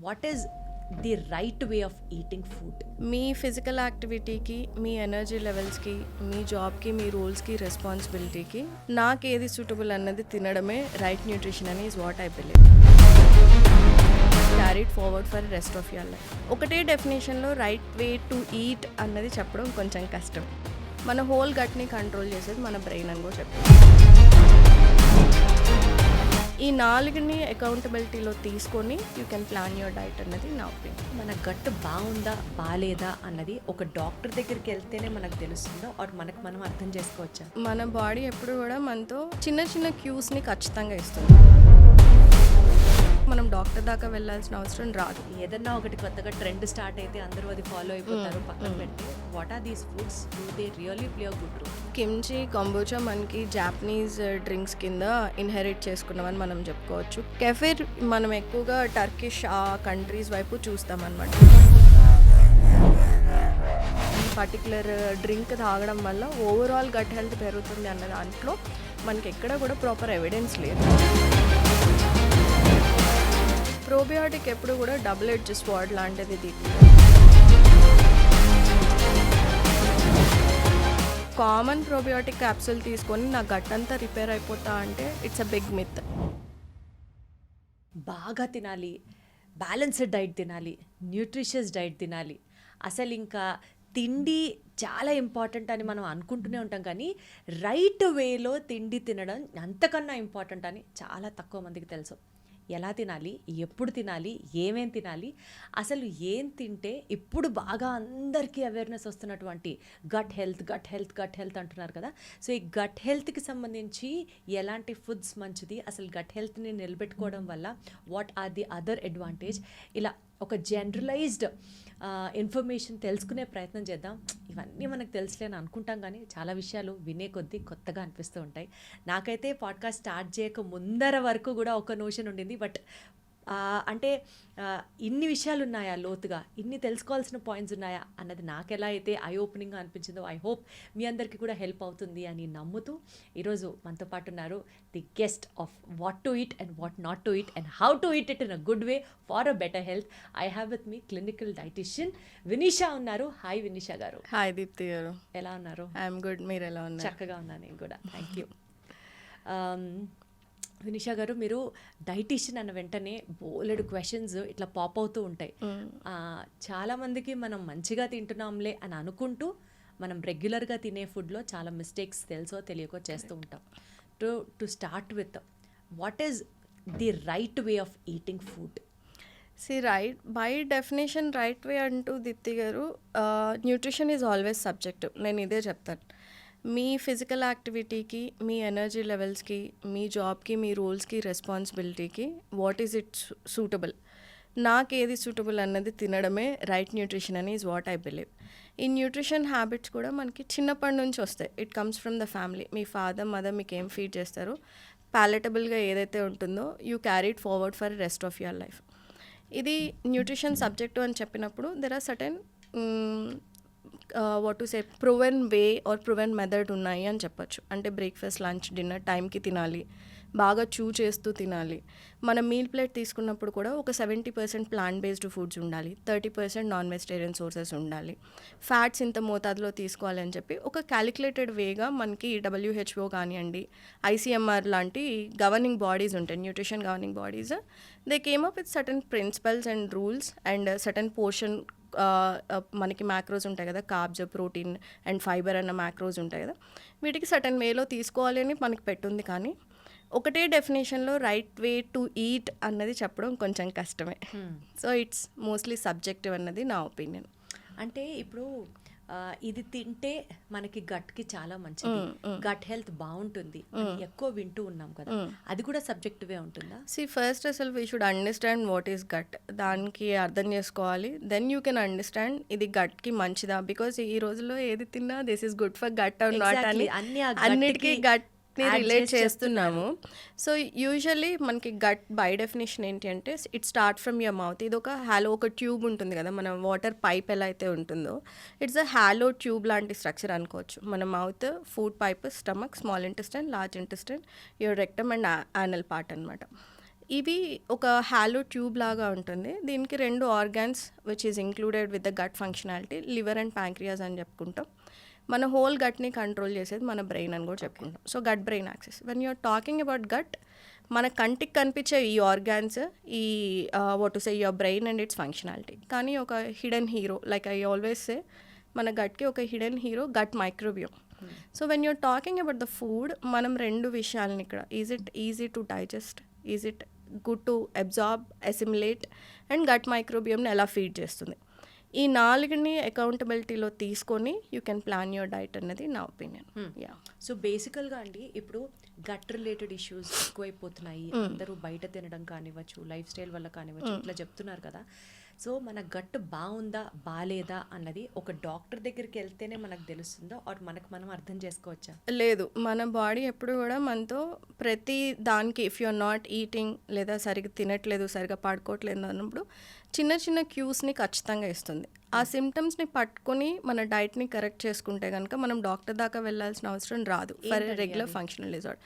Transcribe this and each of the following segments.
What is the right way of eating food? మీ physical యాక్టివిటీకి, మీ ఎనర్జీ లెవెల్స్కి, మీ జాబ్కి, మీ రోల్స్కి, రెస్పాన్సిబిలిటీకి నాకు ఏది సూటబుల్ అన్నది తినడమే రైట్ న్యూట్రిషన్ అని is what I believe. Carried forward for rest of your life. ఒకటే డెఫినేషన్లో రైట్ వే టు ఈట్ అన్నది చెప్పడం కొంచెం కష్టం. మన హోల్ గట్ని కంట్రోల్ చేసేది మన బ్రెయిన్ అని కూడా చెప్పాలి. ఈ నాలుగుని అకౌంటబిలిటీలో తీసుకొని you can plan your diet అన్నది నా ఒపీనియన్. మన గట్టు బాగుందా బాగాలేదా అన్నది ఒక డాక్టర్ దగ్గరికి వెళ్తేనే మనకు తెలుస్తుందా, ఆర్ మనకు మనం అర్థం చేసుకోవచ్చా? మన బాడీ ఎప్పుడు కూడా మనతో చిన్న చిన్న క్యూస్ని ఖచ్చితంగా ఇస్తుంది. మనం డాక్టర్ దాకా వెళ్ళాల్సిన అవసరం రాదు. ఏదన్నా ఒకటి కొత్తగా ట్రెండ్ స్టార్ట్ అయితే అందరూ అది ఫాలో అయిపోతారు. పక్కన పెట్టి what are these foods, do they really play a good role? Kimchi, kombucha మనకి జాపనీస్ డ్రింక్స్ కింద ఇన్హెరిట్ చేసుకున్నామని మనం చెప్పుకోవచ్చు. కెఫిర్ మనం ఎక్కువగా టర్కిష్ ఆ కంట్రీస్ వైపు చూస్తాం అన్నమాట. ఈ పర్టికులర్ డ్రింక్ తాగడం వల్ల ఓవరాల్ గట్ హెల్త్ పెరుగుతుంది అన్న దాంట్లో మనకి ఎక్కడ కూడా ప్రాపర్ ఎవిడెన్స్ లేదు. ప్రోబయోటిక్ ఎప్పుడు కూడా డబుల్ ఎడ్జ్ స్వార్డ్ లాంటిది ఇది. కామన్ ప్రోబయోటిక్ క్యాప్సూల్ తీసుకొని నా గట్ అంతా రిపేర్ అయిపోతా అంటే ఇట్స్ అ బిగ్ మిత్. బాగా తినాలి, బ్యాలెన్స్డ్ డైట్ తినాలి, న్యూట్రిషియస్ డైట్ తినాలి, అసలు ఇంకా తిండి చాలా ఇంపార్టెంట్ అని మనం అనుకుంటూనే ఉంటాం, కానీ రైట్ వేలో తిండి తినడం అంతకన్నా ఇంపార్టెంట్ అని చాలా తక్కువ మందికి తెలుసు. ఎలా తినాలి, ఎప్పుడు తినాలి, ఏమేం తినాలి, అసలు ఏం తింటే ఇప్పుడు బాగా అందరికీ అవేర్నెస్ వస్తున్నటువంటి gut health gut health gut health అంటున్నారు కదా. సో ఈ గట్ హెల్త్కి సంబంధించి ఎలాంటి ఫుడ్స్ మంచిది, అసలు గట్ హెల్త్ని నిలబెట్టుకోవడం వల్ల what are the other advantage, ఇలా ఒక జనరలైజ్డ్ ఇన్ఫర్మేషన్ తెలుసుకునే ప్రయత్నం చేద్దాం. ఇవన్నీ మనకు తెలుసులేని అనుకుంటాం, కానీ చాలా విషయాలు వినే కొద్దీ కొత్తగా అనిపిస్తూ ఉంటాయి. నాకైతే పాడ్కాస్ట్ స్టార్ట్ చేయక ముందర వరకు కూడా ఒక నోషన్ ఉండింది, బట్ అంటే ఇన్ని విషయాలు ఉన్నాయా, లోతుగా ఇన్ని తెలుసుకోవాల్సిన పాయింట్స్ ఉన్నాయా అన్నది నాకు ఎలా అయితే ఐ ఓపెనింగ్గా అనిపించిందో, ఐ హోప్ మీ అందరికీ కూడా హెల్ప్ అవుతుంది అని నమ్ముతూ ఈరోజు మనతో పాటు ఉన్నారు the guest of what to eat and what not to eat and how to eat it in a good way for a better health. I have with me clinical dietitian Vinisha ఉన్నారు. Hi Vinisha గారు. Hi Deepti గారు, ఎలా ఉన్నారు? I'm good, మీరు ఎలా ఉన్నారు? చక్కగా ఉన్నాను నేను కూడా, థ్యాంక్ యూ. వినిషా గారు, మీరు డైటీషియన్ అన్న వెంటనే బోలెడు క్వశ్చన్స్ ఇట్లా పాప్ అవుతూ ఉంటాయి. చాలామందికి మనం మంచిగా తింటున్నాంలే అని అనుకుంటూ మనం రెగ్యులర్గా తినే ఫుడ్లో చాలా మిస్టేక్స్ తెలుసో తెలియకో చేస్తూ ఉంటాం. To start with, what is the right way of eating food? Right by definition right way అంటూ దీప్తి గారు, న్యూట్రిషన్ ఈజ్ ఆల్వేస్ సబ్జెక్టివ్. నేను ఇదే చెప్తాను. మీ ఫిజికల్ యాక్టివిటీకి, మీ ఎనర్జీ లెవెల్స్కి, మీ జాబ్కి, మీ రోల్స్కి, రెస్పాన్సిబిలిటీకి వాట్ ఈజ్ ఇట్ సూటబుల్, నాకు ఏది సూటబుల్ అన్నది తినడమే రైట్ న్యూట్రిషన్ అని ఈజ్ వాట్ ఐ బిలీవ్. ఈ న్యూట్రిషన్ హ్యాబిట్స్ కూడా మనకి చిన్నప్పటి నుంచి వస్తాయి. It comes from the family. మీ ఫాదర్ మదర్ మీకు ఏం ఫీడ్ చేస్తారో, ప్యాలెటబుల్గా ఏదైతే ఉంటుందో you carried forward for rest of your life. ఇది న్యూట్రిషన్ సబ్జెక్టు అని చెప్పినప్పుడు there are certain what to say proven way or proven method ఉన్నాయి అని చెప్పొచ్చు. అంటే బ్రేక్ఫాస్ట్, లంచ్, డిన్నర్ టైంకి తినాలి, బాగా చూ చేస్తూ తినాలి. మన మీల్ ప్లేట్ తీసుకున్నప్పుడు కూడా ఒక 70% ప్లాంట్ బేస్డ్ ఫుడ్స్ ఉండాలి, 30% నాన్ వెజిటేరియన్ సోర్సెస్ ఉండాలి, ఫ్యాట్స్ ఇంత మోతాదులో తీసుకోవాలి అని చెప్పి ఒక క్యాలిక్యులేటెడ్ వేగా మనకి WHO కానివ్వండి, ICMR లాంటి గవర్నింగ్ బాడీస్ ఉంటాయి, nutrition governing bodies. They came up with certain principles and rules and certain portion. మనకి మ్యాక్రోస్ ఉంటాయి కదా, కార్బ్స్, ప్రోటీన్ అండ్ ఫైబర్ అన్న మ్యాక్రోస్ ఉంటాయి కదా, వీటికి సర్టన్ వేలో తీసుకోవాలి అని మనకి పెట్టుంది. కానీ ఒకటే డెఫినేషన్లో రైట్ వే టు ఈట్ అన్నది చెప్పడం కొంచెం కష్టమే. సో ఇట్స్ మోస్ట్లీ సబ్జెక్టివ్ అన్నది నా ఒపీనియన్. అంటే ఇప్పుడు ఇది తింటే మనకి గట్కి చాలా మంచిది, గట్ హెల్త్ బాగుంటుంది ఎక్కువ వింటూ ఉన్నాం కదా, అది కూడా సబ్జెక్టివే ఉంటుందా? ఫస్ట్ అసలు we should understand what is gut. దానికి అర్థం చేసుకోవాలి, దెన్ యూ కెన్ అండర్స్టాండ్ ఇది గట్కి మంచిదా. బికాస్ ఈ రోజుల్లో ఏది తిన్నా this is good for gut or not అని అన్నిటికీ గట్ రిలేట్ చేస్తున్నాము. సో యూజువల్లీ మనకి గట్ బై డెఫినేషన్ ఏంటి అంటే it start from your mouth. ఇది ఒక హాలో, ఒక ట్యూబ్ ఉంటుంది కదా, మన వాటర్ పైప్ ఎలా అయితే ఉంటుందో ఇట్స్ అ హాలో ట్యూబ్ లాంటి స్ట్రక్చర్ అనుకోవచ్చు. మన mouth, food pipe, stomach, small intestine, large intestine, your rectum and anal part అనమాట. ఇవి ఒక హాలో ట్యూబ్ లాగా ఉంటుంది. దీనికి 2 organs which is included with the gut functionality, liver and pancreas అని చెప్పుకుంటాం. మన హోల్ గట్ని కంట్రోల్ చేసేది మన బ్రెయిన్ అని కూడా చెప్పుకుంటాం. So gut brain axis. When you're talking about gut, మన కంటికి కనిపించే ఈ ఆర్గాన్స్, ఈ what to say your brain and its functionality. కానీ ఒక hidden hero, like I always say, మన గట్కి ఒక hidden hero gut microbiome. So when you're talking about the food, మనం 2 విషయాలని ఇక్కడ, is it easy to digest, is it good to absorb, assimilate, and gut మైక్రోబియోమ్ని ఎలా ఫీడ్ చేస్తుంది, ఈ 4ని అకౌంటబిలిటీలో తీసుకొని you can plan your diet అన్నది నా ఒపీనియన్. యా. సో బేసికల్గా అండి, ఇప్పుడు గట్ రిలేటెడ్ ఇష్యూస్ ఎక్కువైపోతున్నాయి, అందరూ బయట తినడం కానివ్వచ్చు, లైఫ్ స్టైల్ వల్ల కానివ్వచ్చు, ఇట్లా చెప్తున్నారు కదా. సో మన గట్ బాగుందా బాగాలేదా అన్నది ఒక డాక్టర్ దగ్గరికి వెళ్తేనే మనకు తెలుస్తుందా, ఆర్ మనకు మనం అర్థం చేసుకోవచ్చా? లేదు, మన బాడీ ఎప్పుడు కూడా మనతో ప్రతి దానికి, if you are not eating, లేదా సరిగ్గా తినట్లేదు, సరిగ్గా పడుకోవట్లేదు అన్నప్పుడు చిన్న చిన్న క్యూస్ని ఖచ్చితంగా ఇస్తుంది. ఆ సిమ్టమ్స్ని పట్టుకొని మన డైట్ని కరెక్ట్ చేసుకుంటే కనుక మనం డాక్టర్ దాకా వెళ్ళాల్సిన అవసరం రాదు for regular functional disorder.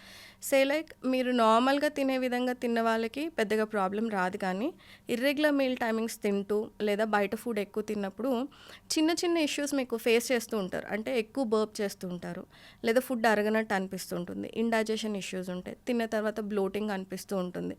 Say like మీరు నార్మల్గా తినే విధంగా తిన్న వాళ్ళకి పెద్దగా ప్రాబ్లం రాదు, కానీ ఇర్రెగ్యులర్ మీల్ టైమింగ్స్ తింటూ లేదా బయట ఫుడ్ ఎక్కువ తిన్నప్పుడు చిన్న చిన్న ఇష్యూస్ మీకు ఫేస్ చేస్తూ ఉంటారు. అంటే ఎక్కువ బర్ప్ చేస్తూ ఉంటారు, లేదా ఫుడ్ అరగనట్టు అనిపిస్తూ ఉంటుంది, ఇండైజెషన్ ఇష్యూస్ ఉంటాయి, తిన్న తర్వాత బ్లోటింగ్ అనిపిస్తూ ఉంటుంది.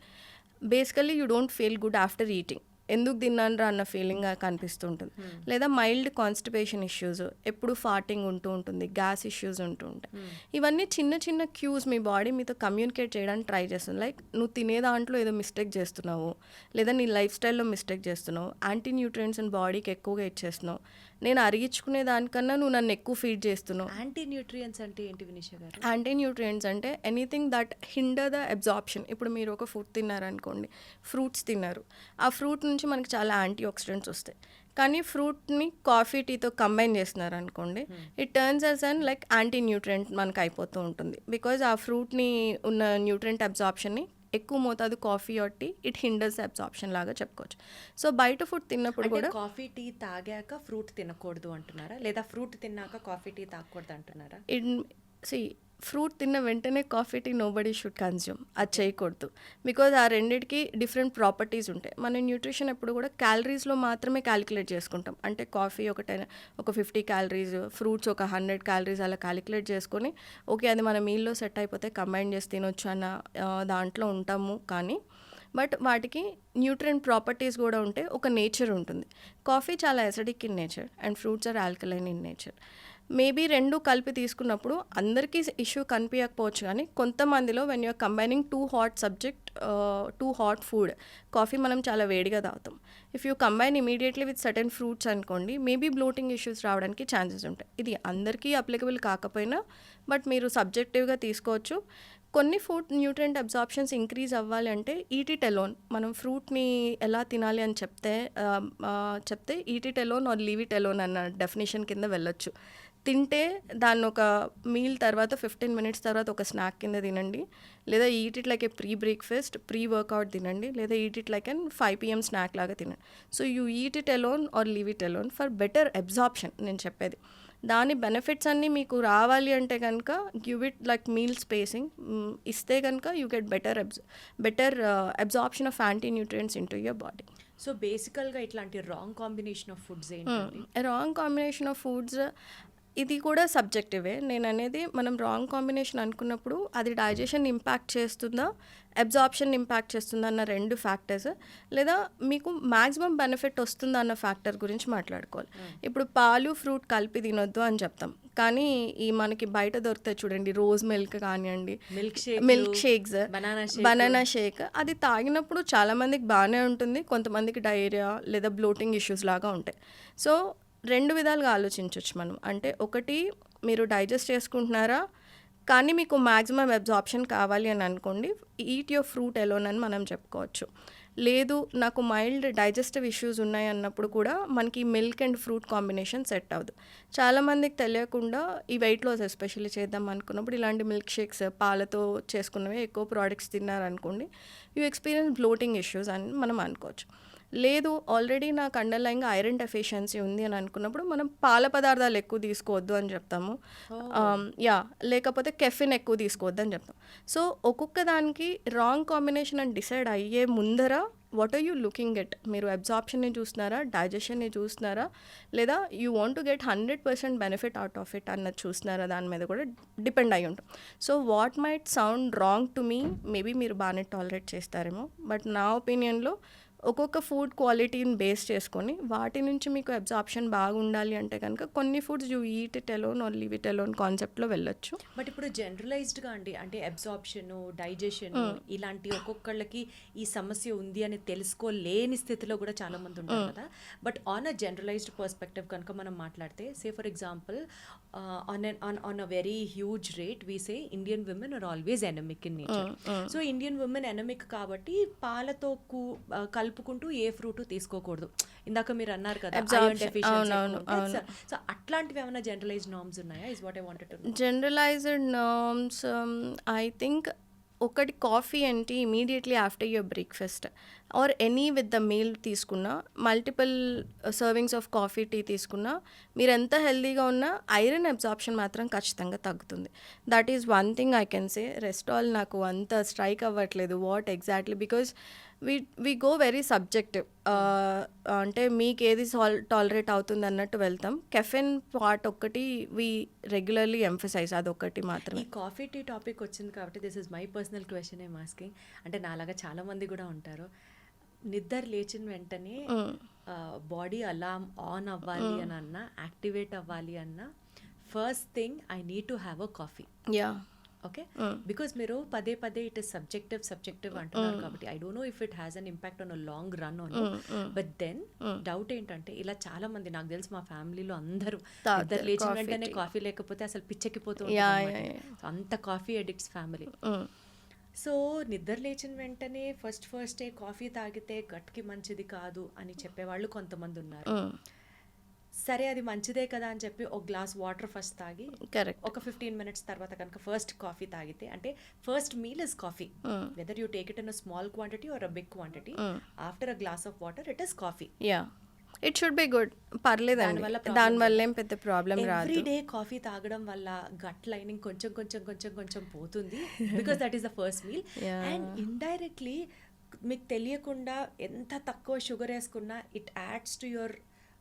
Basically you don't feel good after eating, ఎందుకు తిన్నాను అన్న ఫీలింగ్ కనిపిస్తూ ఉంటుంది. లేదా మైల్డ్ కాన్స్టిపేషన్ ఇష్యూస్, ఎప్పుడు ఫార్టింగ్ ఉంటూ ఉంటుంది, గ్యాస్ ఇష్యూస్ ఉంటూ ఉంటాయి. ఇవన్నీ చిన్న చిన్న క్యూస్ మీ బాడీ మీతో కమ్యూనికేట్ చేయడానికి ట్రై చేస్తుంది. లైక్ నువ్వు తినే దాంట్లో ఏదో మిస్టేక్ చేస్తున్నావు, లేదా నీ లైఫ్ స్టైల్లో మిస్టేక్ చేస్తున్నావు, యాంటీ న్యూట్రియంట్స్ బాడీకి ఎక్కువగా ఇచ్చేస్తున్నావు, నేను అరిగించుకునే దానికన్నా నువ్వు నన్ను ఎక్కువ ఫీడ్ చేస్తున్నావు. యాంటీ న్యూట్రియంట్స్ అంటే ఏంటి వినిషా గారు? యాంటీ న్యూట్రియంట్స్ అంటే anything that hinder the absorption. ఇప్పుడు మీరు ఒక ఫుడ్ తిన్నారనుకోండి, ఫ్రూట్స్ తిన్నారు, ఆ ఫ్రూట్ నుంచి మనకి చాలా యాంటీ ఆక్సిడెంట్స్ వస్తాయి. కానీ ఫ్రూట్ని కాఫీ టీతో కంబైన్ చేస్తున్నారు అనుకోండి, it turns as an like anti nutrient మనకు అయిపోతూ ఉంటుంది. బికాజ్ ఆ ఫ్రూట్ని ఉన్న న్యూట్రియంట్ అబ్జార్ప్షన్ని ఎక్కువ మోతాదు coffee or tea, it hinders absorption లాగా చెప్పుకోవచ్చు. సో బయట ఫుడ్ తిన్నప్పుడు కూడా కాఫీ టీ తాగాక ఫ్రూట్ తినకూడదు అంటున్నారా, లేదా ఫ్రూట్ తిన్నాక కాఫీ టీ తాగకూడదు అంటున్నారా? ఫ్రూట్ తిన్న వెంటనే coffee tea nobody should consume, అది చేయకూడదు. బికాజ్ ఆ రెండింటికి డిఫరెంట్ ప్రాపర్టీస్ ఉంటాయి. మన న్యూట్రిషన్ ఎప్పుడు కూడా క్యాలరీస్లో మాత్రమే క్యాలిక్యులేట్ చేసుకుంటాం. అంటే కాఫీ ఒక 50 క్యాలరీస్, ఫ్రూట్స్ ఒక 100 క్యాలరీస్ అలా క్యాలిక్యులేట్ చేసుకొని ఓకే అది మన మీల్లో సెట్ అయిపోతే కంబైన్ చేసి తినొచ్చు అన్న దాంట్లో ఉంటాము. కానీ బట్ వాటికి న్యూట్రియంట్ ప్రాపర్టీస్ కూడా ఉంటే ఒక నేచర్ ఉంటుంది. కాఫీ చాలా acidic in nature and fruits are alkaline in nature. Maybe 2 కలిపి తీసుకున్నప్పుడు అందరికీ ఇష్యూ కనిపించకపోవచ్చు, కానీ కొంతమందిలో when you're combining two hot food, coffee మనం చాలా వేడిగా తాగుతాం, if you combine immediately with certain fruits అనుకోండి, మేబీ బ్లోటింగ్ ఇష్యూస్ రావడానికి ఛాన్సెస్ ఉంటాయి. ఇది అందరికీ అప్లికబుల్ కాకపోయినా బట్ మీరు సబ్జెక్టివ్గా తీసుకోవచ్చు. కొన్ని ఫుడ్ న్యూట్రియంట్ అబ్జార్ప్షన్స్ ఇంక్రీజ్ అవ్వాలి అంటే ఈట్ ఇట్ అలోన్, మనం ఫ్రూట్ని ఎలా తినాలి అని చెప్తే eat it alone or leave it alone అన్న డెఫినేషన్ కింద వెళ్ళొచ్చు. తింటే దాన్ని ఒక మీల్ తర్వాత 15 minutes తర్వాత ఒక స్నాక్ కింద తినండి, లేదా eat it like a pre breakfast, pre workout తినండి, లేదా eat it like and 5 PM snack లాగా తినండి. So you eat it alone or leave it alone for better absorption. నేను చెప్పేది దాని బెనిఫిట్స్ అన్నీ మీకు రావాలి అంటే కనుక give it like meal spacing ఇస్తే కనుక you get better absorption of anti nutrients in to your body. So బేసికల్గా ఇట్లాంటి రాంగ్ కాంబినేషన్ ఆఫ్ ఫుడ్స్ ఏంటి? రాంగ్ కాంబినేషన్ ఆఫ్ ఫుడ్స్ ఇది కూడా సబ్జెక్టివే. నేను అనేది మనం రాంగ్ కాంబినేషన్ అనుకున్నప్పుడు అది డైజెషన్ ఇంపాక్ట్ చేస్తుందా, అబ్జార్ప్షన్ ఇంపాక్ట్ చేస్తుందా అన్న 2 ఫ్యాక్టర్స్, లేదా మీకు మ్యాక్సిమం బెనిఫిట్ వస్తుందా అన్న ఫ్యాక్టర్ గురించి మాట్లాడుకోవాలి. ఇప్పుడు పాలు ఫ్రూట్ కలిపి తినొద్దు అని చెప్తాం, కానీ ఈ మనకి బయట దొరుకుతాయి చూడండి, రోజ్ మిల్క్ కానివ్వండి, మిల్క్ షేక్స్, బనానా షేక్, అది తాగినప్పుడు చాలామందికి బాగానే ఉంటుంది, కొంతమందికి డయేరియా లేదా బ్లోటింగ్ ఇష్యూస్ లాగా ఉంటాయి. సో 2 విధాలుగా ఆలోచించవచ్చు మనం. అంటే ఒకటి, మీరు డైజెస్ట్ చేసుకుంటున్నారా కానీ మీకు మ్యాక్సిమం అబ్జార్ప్షన్ కావాలి అని అనుకోండి, ఈట్ యువర్ ఫ్రూట్ ఎలోన్ అని మనం చెప్పుకోవచ్చు. లేదు నాకు మైల్డ్ డైజెస్టివ్ ఇష్యూస్ ఉన్నాయి అన్నప్పుడు కూడా మనకి milk and fruit combination set అవ్వదు. చాలామందికి తెలియకుండా ఈ వెయిట్ లాస్ ఎస్పెషల్లీ చేద్దాం అనుకున్నప్పుడు ఇలాంటి మిల్క్ షేక్స్, పాలతో చేసుకున్నవి ఎక్కువ ప్రోడక్ట్స్ తిన్నారనుకోండి, యూ ఎక్స్పీరియన్స్ బ్లోటింగ్ ఇష్యూస్ అని మనం అనుకోవచ్చు. లేదు ఆల్రెడీ నాకు అండర్లైన్గా ఐరన్ డెఫిషియన్సీ ఉంది అని అనుకున్నప్పుడు మనం పాల పదార్థాలు ఎక్కువ తీసుకోవద్దు అని చెప్తాము. యా, లేకపోతే కెఫిన్ ఎక్కువ తీసుకోవద్దు అని చెప్తాం. సో ఒక్కొక్క దానికి రాంగ్ కాంబినేషన్ అని డిసైడ్ అయ్యే ముందర what are you looking at, మీరు అబ్జార్ప్షన్ని చూస్తున్నారా, డైజెషన్ని చూస్తున్నారా, లేదా you want to get 100% benefit out of it అన్నది చూస్తున్నారా, దాని మీద కూడా డిపెండ్ అయి ఉంటాం. So what might sound wrong to me, maybe మీరు బాగానే టాలరేట్ చేస్తారేమో, బట్ నా ఒపీనియన్లో ఒక్కొక్క ఫుడ్ క్వాలిటీని బేస్ చేసుకొని వాటి నుంచి మీకు అబ్జార్ప్షన్ బాగుండాలి అంటే కనుక కొన్ని foods you eat it alone or leave it alone కాన్సెప్ట్లో వెళ్ళొచ్చు. బట్ ఇప్పుడు జనరలైజ్డ్గా అండి, అంటే అబ్జార్ప్షన్, డైజెషన్ ఇలాంటి ఒక్కొక్కళ్ళకి ఈ సమస్య ఉంది అని తెలుసుకోలేని స్థితిలో కూడా చాలా మంది ఉంటారు కదా. But on a generalised perspective కనుక మనం మాట్లాడితే, say for example on a very huge rate we say Indian women are always anaemic in nature. So Indian women anaemic కాబట్టి పాలతో కలుపుకుంటూ ఏ ఫ్రూట్ తీసుకోకూడదు. ఇందాక మీరు అన్నారు కదా iron deficiency ఎక్కువ ఉంటుంది. సో అట్లాంటివి ఏమైనా జనరలైజ్డ్ నార్మ్స్ ఉన్నాయా, is what I wanted to know. Generalised norms I think ఒకటి కాఫీ ఏంటి immediately after your breakfast or any with the meal తీసుకున్నా, multiple servings of coffee tea తీసుకున్నా, మీరు ఎంత హెల్తీగా ఉన్నా ఐరన్ అబ్జార్ప్షన్ మాత్రం ఖచ్చితంగా తగ్గుతుంది. That is one thing I can say. Rest all నాకు అంత స్ట్రైక్ అవ్వట్లేదు what exactly, because we go very subjective. అంటే మీకు ఏది టాలరేట్ అవుతుంది అన్నట్టు వెళ్తాం. కెఫెన్ పార్ట్ ఒక్కటి వీ రెగ్యులర్లీ ఎంఫసైజ్, అదొక్కటి మాత్రమే. ఈ కాఫీ టీ టాపిక్ వచ్చింది కాబట్టి this is my personal question I'm asking. అంటే నాలాగా చాలా మంది కూడా ఉంటారు, నిద్ర లేచిన వెంటనే బాడీ అలామ్ ఆన్ అవ్వాలి అని అన్నా, యాక్టివేట్ అవ్వాలి అన్నా, first thing I need to have a coffee. Yeah, okay, because మీరు పదే పదే ఇట్ ఇస్ సబ్జెక్టివ్ అంటున్నారు కాబట్టి I don't know if it has an impact on a long run on you. But then doubt ఏంటంటే, ఇలా చాలా మంది నాకు తెలిసి మా ఫ్యామిలీలో అందరూ నిద్ర లేచిన వెంటనే కాఫీ లేకపోతే అసలు పిచ్చెక్కిపోతూ ఉంటారు. అంత కాఫీ అడిక్ట్స్ ఫ్యామిలీ. సో నిద్ర లేచిన వెంటనే ఫస్టే కాఫీ తాగితే గట్కి మంచిది కాదు అని చెప్పేవాళ్ళు కొంతమంది ఉన్నారు. సరే అది మంచిదే కదా అని చెప్పి ఒక గ్లాస్ వాటర్ ఫస్ట్ తాగి కరెక్ట్, ఒక 15 minutes తర్వాత కనుక ఫస్ట్ కాఫీ తాగితే, అంటే first meal is coffee, whether you take it in a small quantity or a big quantity, after a glass of water it is coffee. Yeah, it should be good, పర్లేదండి, దానివల్ల ఏం పెద్ద problem రాదు. Every day coffee తాగడం వల్ల gut lining కొంచెం పోతుంది, because that is the first meal. And indirectly మీకు తెలియకుండా ఎంత తక్కువ షుగర్ వేసుకున్నా it adds to your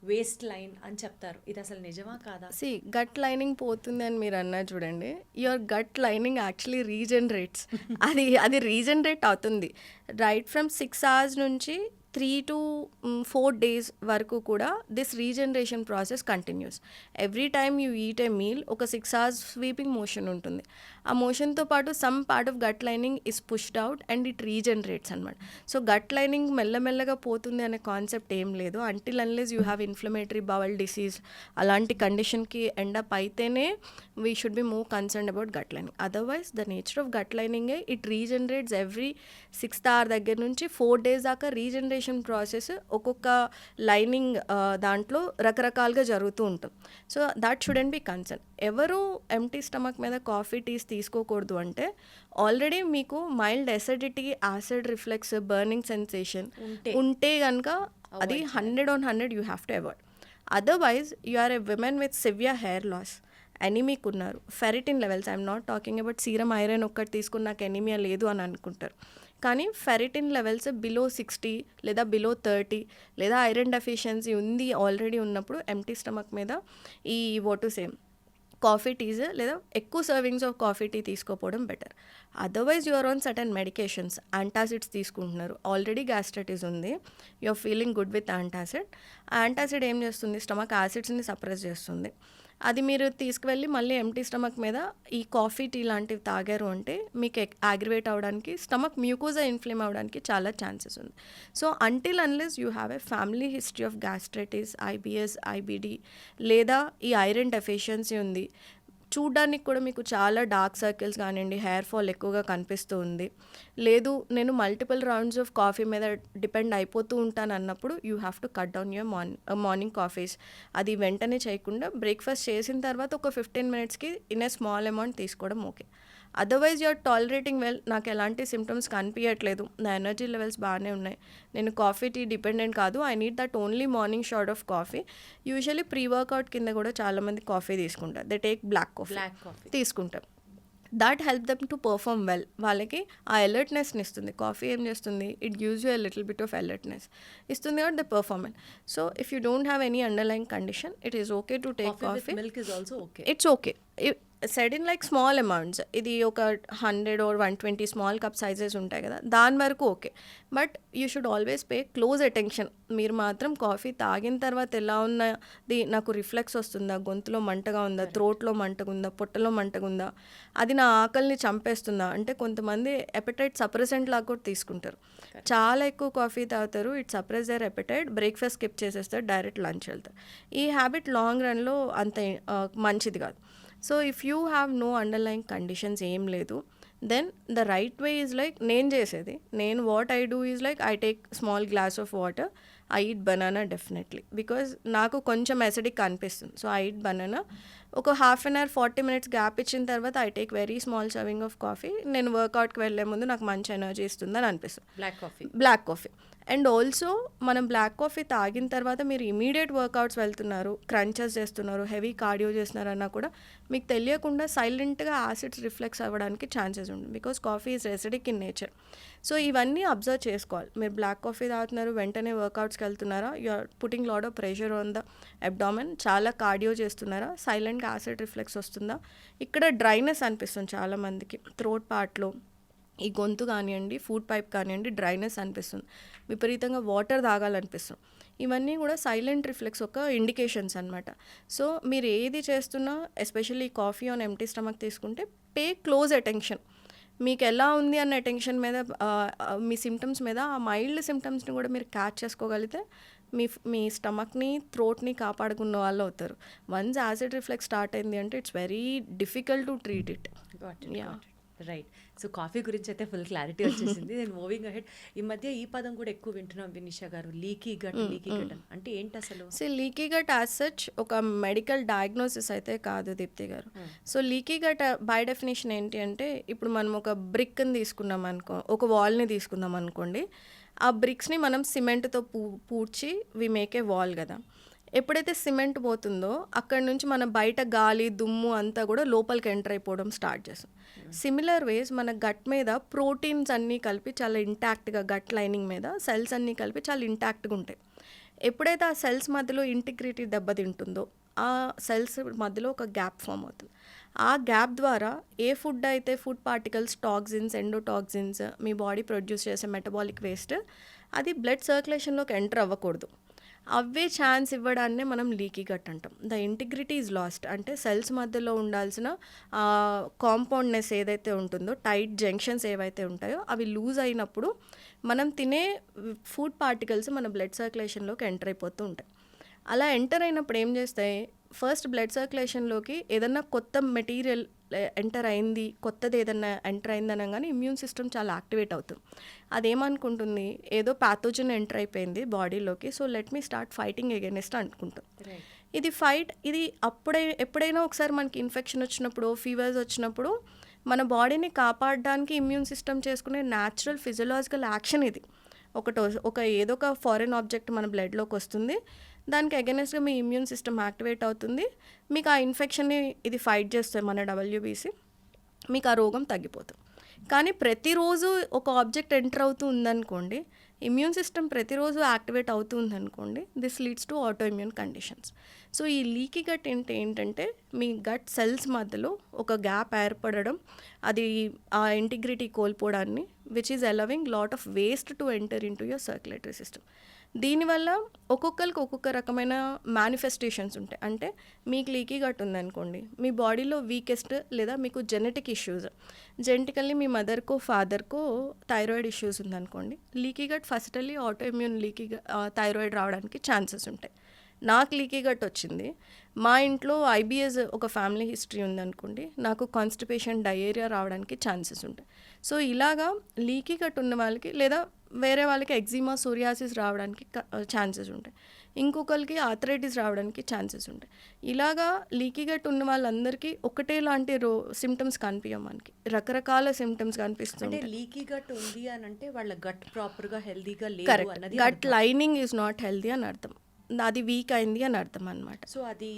waist line అని చెప్తారు. ఇది అసలు నిజమా కాదా? సి, గట్ లైనింగ్ పోతుంది అని మీరు అన్నారు చూడండి, యువర్ గట్ లైనింగ్ యాక్చువల్లీ రీజనరేట్స్. అది రీజనరేట్ అవుతుంది రైట్ ఫ్రమ్ 6 hours నుంచి 3 to 4 days వరకు కూడా this regeneration process continues. Every time you eat a meal ఒక 6 hours స్వీపింగ్ మోషన్ ఉంటుంది. ఆ మోషన్తో పాటు some part of gut lining is pushed out and it regenerates అనమాట. సో గట్ లైనింగ్ మెల్లమెల్లగా పోతుంది అనే కాన్సెప్ట్ ఏం లేదు. Until unless you have inflammatory bowel disease అలాంటి కండిషన్కి ఎండప్ అయితేనే we should be more concern about gut lining. Otherwise the nature of gut లైనింగే it regenerates every 6th hour దగ్గర నుంచి 4 days దాకా రీజనరేషన్ ప్రాసెస్ ఒక్కొక్క లైనింగ్ దాంట్లో రకరకాలుగా జరుగుతూ ఉంటుంది. So that shouldn't be concern. ఎవరు ఎంటీ స్టమక్ మీద కాఫీ టీస్ తీసుకోకూడదు అంటే, ఆల్రెడీ మీకు mild acidity, acid reflex, burning sensation ఉంటే కనుక అది 100/100 you have to avoid. Otherwise you are a women with severe hair loss, anaemic ఉన్నారు, ferritin levels, I'm not talking about serum iron ఒక్కటి తీసుకుని నాకు ఎనీమియా లేదు అని అనుకుంటారు. కానీ ఫెరిటిన్ లెవెల్స్ బిలో 60 లేదా బిలో 30 లేదా ఐరన్ డెఫిషియన్సీ ఉంది ఆల్రెడీ ఉన్నప్పుడు ఎంటీ స్టమక్ మీద ఈ what to same coffee teas లేదా ఎక్కువ సర్వింగ్స్ ఆఫ్ కాఫీ టీ తీసుకోపోవడం better. Otherwise you're on certain medications, antacids తీసుకుంటున్నారు, ఆల్రెడీ గ్యాస్ట్రైటిస్ ఉంది, you're feeling good with antacid. Antacid ఏం చేస్తుంది, స్టమక్ యాసిడ్స్ని సప్రెస్ చేస్తుంది. అది మీరు తీసుకువెళ్ళి మళ్ళీ ఎంటీ స్టమక్ మీద ఈ కాఫీ టీ లాంటివి తాగారు అంటే మీకు అగ్రివేట్ అవ్వడానికి, స్టమక్ మ్యూకోజా ఇన్ఫ్లేమ్ అవ్వడానికి చాలా ఛాన్సెస్ ఉంది. So until unless you have a family history of gastritis, IBS, IBD లేదా ఈ ఐరన్ డెఫిషియన్సీ ఉంది, చూడ్డానికి కూడా మీకు చాలా డార్క్ సర్కిల్స్ కానివ్వండి, హెయిర్ ఫాల్ ఎక్కువగా కనిపిస్తూ ఉంది, లేదు నేను మల్టిపుల్ రౌండ్స్ ఆఫ్ కాఫీ మీద డిపెండ్ అయిపోతూ ఉంటాను అన్నప్పుడు you have to cut down your morning coffees. అది వెంటనే చేయకుండా బ్రేక్ఫాస్ట్ చేసిన తర్వాత ఒక 15 minutesకి ఇన్ ఏ స్మాల్ అమౌంట్ తీసుకోవడం okay. Otherwise you're tolerating well, నాకు ఎలాంటి సిమ్టమ్స్ కనిపించట్లేదు, నా ఎనర్జీ లెవెల్స్ బాగానే ఉన్నాయి, నేను కాఫీ టీ డిపెండెంట్ కాదు, I need that only morning shot of coffee. Usually pre workout కింద కూడా చాలామంది కాఫీ తీసుకుంటారు, దే టేక్ బ్లాక్ కాఫీ తీసుకుంటారు. That help them to perform well. వాళ్ళకి ఆ అలర్ట్నెస్ని ఇస్తుంది. కాఫీ ఏం చేస్తుంది, it gives you a little bit of alertness ఇస్తుంది కాబట్టి the performance. So if you don't have any underline condition, it is okay to take coffee. Milk is also okay. It's okay said in like small amounts. ఇది ఒక 100 or 120 small cup sizes ఉంటాయి కదా, దాని వరకు okay. But you should always pay close attention. మీరు మాత్రం coffee తాగిన తర్వాత ఎలా ఉన్నది, నాకు రిఫ్లెక్స్ వస్తుందా, గొంతులో మంటగా ఉందా, థ్రోట్లో మంటగా ఉందా, పొట్టలో మంటగా ఉందా, అది నా ఆకలిని చంపేస్తుందా. అంటే కొంతమంది ఎపెటైట్ సప్రెసెంట్ లాగా కూడా తీసుకుంటారు. చాలా ఎక్కువ కాఫీ తాగుతారు, it suppress their appetite, breakfast skip చేసేస్తారు, డైరెక్ట్ లంచ్ వెళ్తారు. ఈ హ్యాబిట్ లాంగ్ రన్లో అంత మంచిది కాదు. So if you have no underline conditions ఏం లేదు, then the right way is like నేను what I do is like I take small glass of water, I eat banana definitely, because నాకు కొంచెం acidic అనిపిస్తుంది. So I eat banana. ఒక half an hour 40 minutes gap ఇచ్చిన తర్వాత I take very small serving of coffee. నేను వర్కౌట్కి వెళ్ళే ముందు నాకు మంచి ఎనర్జీ ఇస్తుందని అనిపిస్తుంది. Black coffee. అండ్ ఆల్సో మనం బ్లాక్ కాఫీ తాగిన తర్వాత మీరు ఇమీడియట్ వర్కౌట్స్ వెళ్తున్నారు, క్రంచెస్ చేస్తున్నారు, హెవీ కార్డియో చేస్తున్నారు అన్నా కూడా మీకు తెలియకుండా సైలెంట్గా యాసిడ్స్ రిఫ్లెక్స్ అవ్వడానికి ఛాన్సెస్ ఉంటుంది, because coffee is acidic in nature. So ఇవన్నీ అబ్జర్వ్ చేసుకోవాలి. మీరు బ్లాక్ కాఫీ తాగుతున్నారు, వెంటనే వర్కౌట్స్కి వెళ్తున్నారా, you are putting lot of pressure on the abdomen, చాలా కార్డియో చేస్తున్నారా, సైలెంట్గా యాసిడ్ రిఫ్లెక్స్ వస్తుందా, ఇక్కడ డ్రైనెస్ అనిపిస్తుంది చాలామందికి, థ్రోట్ పార్ట్లో ఈ గొంతు కానివ్వండి, ఫుడ్ పైప్ కానివ్వండి, డ్రైనెస్ అనిపిస్తుంది, విపరీతంగా వాటర్ తాగాలనిపిస్తుంది. ఇవన్నీ కూడా సైలెంట్ రిఫ్లెక్స్ ఒక ఇండికేషన్స్ అనమాట. సో మీరు ఏది చేస్తున్నా, especially coffee on empty stomach తీసుకుంటే పే క్లోజ్ అటెన్షన్. మీకు ఎలా ఉంది అన్న అటెన్షన్ మీద, మీ సిమ్టమ్స్ మీద, ఆ మైల్డ్ సిమ్టమ్స్ని కూడా మీరు క్యాచ్ చేసుకోగలిగితే మీ స్టమక్ని, థ్రోట్ని కాపాడుకున్న వాళ్ళు అవుతారు. వన్స్ యాసిడ్ రిఫ్లెక్స్ స్టార్ట్ అయింది అంటే it's very difficult to treat it. Right. So coffee గురించి అయితే ఫుల్ క్లారిటీ వచ్చేసింది. నేను మూవింగ్ అహెడ్, ఈ మధ్య ఈ పదం కూడా ఎక్కువ వింటున్నాం వినిషా గారు, లీకీ గట్ అంటే ఏంటి అసలు? So leaky gut as such ఒక మెడికల్ డయాగ్నోసిస్ అయితే కాదు దీప్తి గారు. So leaky gut by definition ఏంటి అంటే, ఇప్పుడు మనం ఒక బ్రిక్ని తీసుకున్నాం అనుకో, ఒక వాల్ని తీసుకుందాం అనుకోండి, ఆ బ్రిక్స్ని మనం సిమెంట్తో పూడ్చి వి మేక్ ఏ వాల్ కదా. ఎప్పుడైతే సిమెంట్ పోతుందో అక్కడ నుంచి మన బయట గాలి, దుమ్ము అంతా కూడా లోపలికి ఎంటర్ అయిపోవడం స్టార్ట్ చేస్తాం. సిమిలర్ వేస్ మన గట్ మీద ప్రోటీన్స్ అన్నీ కలిపి చాలా ఇంటాక్ట్గా, గట్ లైనింగ్ మీద సెల్స్ అన్నీ కలిపి చాలా ఇంటాక్ట్గా ఉంటాయి. ఎప్పుడైతే ఆ సెల్స్ మధ్యలో ఇంటిగ్రిటీ దెబ్బతింటుందో, ఆ సెల్స్ మధ్యలో ఒక గ్యాప్ ఫామ్ అవుతుంది. ఆ గ్యాప్ ద్వారా ఏ ఫుడ్ అయితే ఫుడ్ పార్టికల్స్, టాక్సిన్స్, ఎండోటాక్సిన్స్ మీ బాడీ ప్రొడ్యూస్ చేసే మెటబాలిక్ వేస్ట్, అది బ్లడ్ సర్క్యులేషన్లోకి ఎంటర్ అవ్వకూడదు. అవే ఛాన్స్ ఇవ్వడాన్నే మనం లీకీ గట్ అంటాం. The integrity is lost. అంటే సెల్స్ మధ్యలో ఉండాల్సిన కాంపౌండ్నెస్ ఏదైతే ఉంటుందో, టైట్ జంక్షన్స్ ఏవైతే ఉంటాయో అవి లూజ్ అయినప్పుడు మనం తినే ఫుడ్ పార్టికల్స్ మన బ్లడ్ సర్క్యులేషన్లోకి ఎంటర్ అయిపోతూ ఉంటాయి. అలా ఎంటర్ అయినప్పుడు ఏం చేస్తాయి, ఫస్ట్ బ్లడ్ సర్క్యులేషన్లోకి ఏదన్నా కొత్త మెటీరియల్ ఎంటర్ అయింది, కొత్తది ఏదన్నా ఎంటర్ అయింది అనగానే ఇమ్యూన్ సిస్టమ్ చాలా యాక్టివేట్ అవుతుంది. అదేమనుకుంటుంది, ఏదో ప్యాథోజన్ ఎంటర్ అయిపోయింది బాడీలోకి, so let me start fighting against అనుకుంటుంది. ఇది ఎప్పుడైనా ఒకసారి మనకి ఇన్ఫెక్షన్ వచ్చినప్పుడు, ఫీవర్స్ వచ్చినప్పుడు మన బాడీని కాపాడడానికి ఇమ్యూన్ సిస్టమ్ చేసుకునే న్యాచురల్ ఫిజియలాజికల్ యాక్షన్ ఇది. ఏదో ఒక ఫారెన్ ఆబ్జెక్ట్ మన బ్లడ్లోకి వస్తుంది, దానికి అగైనెస్ట్గా మీ ఇమ్యూన్ సిస్టమ్ యాక్టివేట్ అవుతుంది, మీకు ఆ ఇన్ఫెక్షన్ని ఇది ఫైట్ చేస్తుంది మన WBC, మీకు ఆ రోగం తగ్గిపోతుంది. కానీ ప్రతిరోజు ఒక ఆబ్జెక్ట్ ఎంటర్ అవుతూ ఉందనుకోండి, ఇమ్యూన్ సిస్టమ్ ప్రతిరోజు యాక్టివేట్ అవుతూ ఉందనుకోండి, this leads to auto immune conditions. So ఈ లీకీ గట్ ఏంటంటే మీ గట్ సెల్స్ మధ్యలో ఒక గ్యాప్ ఏర్పడడం, అది ఆ ఇంటిగ్రిటీ కోల్పోవడాన్ని, which is allowing lot of waste to enter in to your circulatory system. దీనివల్ల ఒక్కొక్కరికి ఒక్కొక్క రకమైన మేనిఫెస్టేషన్స్ ఉంటాయి. అంటే మీకు లీకీ గట్ ఉందనుకోండి, మీ బాడీలో వీకెస్ట్ లేదా మీకు జెనెటిక్ ఇష్యూస్, జెనెటికల్లీ మీ మదర్కో ఫాదర్కో థైరాయిడ్ ఇష్యూస్ ఉందనుకోండి, leaky gut firstly autoimmune thyroid రావడానికి ఛాన్సెస్ ఉంటాయి. నాకు లీకీ గట్ వచ్చింది. మా ఇంట్లో ఐబిఎస్ ఒక ఫ్యామిలీ హిస్టరీ ఉందనుకోండి, నాకు కాన్స్టిపేషన్, డయేరియా రావడానికి ఛాన్సెస్ ఉంటాయి. సో ఇలాగా లీకీ గట్ ఉన్న వాళ్ళకి లేదా వేరే వాళ్ళకి ఎగ్జిమా, సోరియాసిస్ రావడానికి ఛాన్సెస్ ఉంటాయి. ఇంకొకరికి ఆర్థరైటిస్ రావడానికి ఛాన్సెస్ ఉంటాయి. ఇలాగా లీకీ గట్ ఉన్న వాళ్ళందరికీ ఒకటే లాంటి సిమ్టమ్స్ కనిపించవు మనకి, రకరకాల సిమ్టమ్స్ అంటే కనిపిస్తుంటాయి. లీకీ గట్ ఉంది అని అంటే వాళ్ళ గట్ ప్రాపర్ గా హెల్దీగా లేదు కరెక్ట్, అన్నది gut lining is not healthy అని అర్థం, అది వీక్ అయింది అని అర్థం అనమాట. సో అది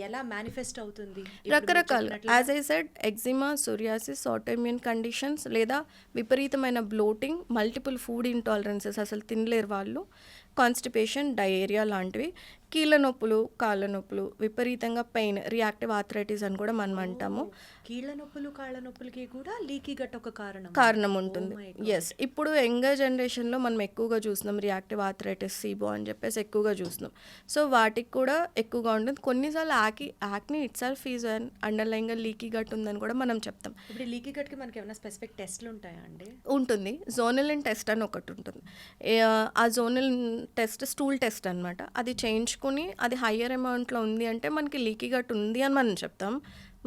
ఎలా మేనిఫెస్ట్ అవుతుంది? ఇప్పుడు మీరు రకరకాల చెప్పినట్లుగా as I said eczema, psoriasis, autoimmune conditions లేదా విపరీతమైన బ్లోటింగ్, మల్టిపుల్ ఫుడ్ ఇంటాలరెన్సెస్, అసలు తినలేరు వాళ్ళు, కాన్స్టిపేషన్, డయేరియా లాంటివి, కీళ్ళ నొప్పులు, కాళ్ళ నొప్పులు, విపరీతంగా పెయిన్, రియాక్టివ్ ఆర్థరైటిస్ అని కూడా మనం అంటాము. కీళ్ళ నొప్పులు, కాళ్ళ నొప్పులకి కూడా లీకీ గట్ ఒక కారణం ఉంటుంది. Oh my God. ఎస్, ఇప్పుడు యంగర్ జనరేషన్లో మనం ఎక్కువగా చూస్తున్నాం రియాక్టివ్ ఆర్థరైటిస్, సీబో అని చెప్పేసి ఎక్కువగా చూస్తున్నాం. సో వాటికి కూడా ఎక్కువగా ఉంటుంది. కొన్నిసార్లు acne itself is an అండర్లైన్గా లీకీ గట్ ఉందని కూడా మనం చెప్తాం. ఇప్పుడు లీకీ గట్ కి మనకి ఏమైనా స్పెసిఫిక్ టెస్ట్లు ఉంటాయా అండి? ఉంటుంది, జోనలిన్ టెస్ట్ అని ఒకటి ఉంటుంది. ఆ జోనలిన్ టెస్ట్ స్టూల్ టెస్ట్ అనమాట. అది చేయించుకుని అది హయ్యర్ అమౌంట్లో ఉంది అంటే మనకి లీకీ గట్ ఉంది అని మనం చెప్తాం.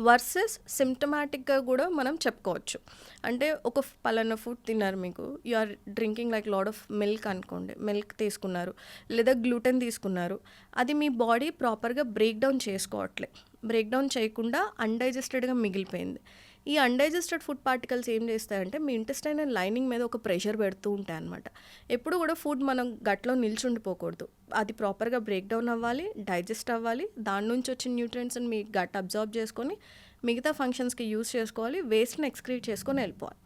వర్సెస్ సిమ్టమాటిక్గా కూడా మనం చెప్పుకోవచ్చు. అంటే ఒక పలానా ఫుడ్ తిన్నారు, మీకు you are drinking like lot of milk అనుకోండి, మిల్క్ తీసుకున్నారు లేదా గ్లూటెన్ తీసుకున్నారు, అది మీ బాడీ ప్రాపర్గా బ్రేక్ డౌన్ చేసుకోవట్లే, బ్రేక్ డౌన్ చేయకుండా అన్డైజెస్టెడ్గా మిగిలిపోయింది. ఈ అన్డైజెస్టెడ్ ఫుడ్ పార్టికల్స్ ఏం చేస్తాయంటే మీ ఇంటెస్టైనల్ లైనింగ్ మీద ఒక ప్రెషర్ పెడుతూ ఉంటాయి అనమాట. ఎప్పుడు కూడా ఫుడ్ మనం గట్లో నిల్చుండిపోకూడదు, అది ప్రాపర్గా బ్రేక్ డౌన్ అవ్వాలి, డైజెస్ట్ అవ్వాలి, దాని నుంచి వచ్చిన న్యూట్రియంట్స్ని మీ గట్ అబ్జార్బ్ చేసుకొని మిగతా ఫంక్షన్స్కి యూస్ చేసుకోవాలి, వేస్ట్ని ఎక్స్క్రీట్ చేసుకొని వెళ్ళిపోవాలి.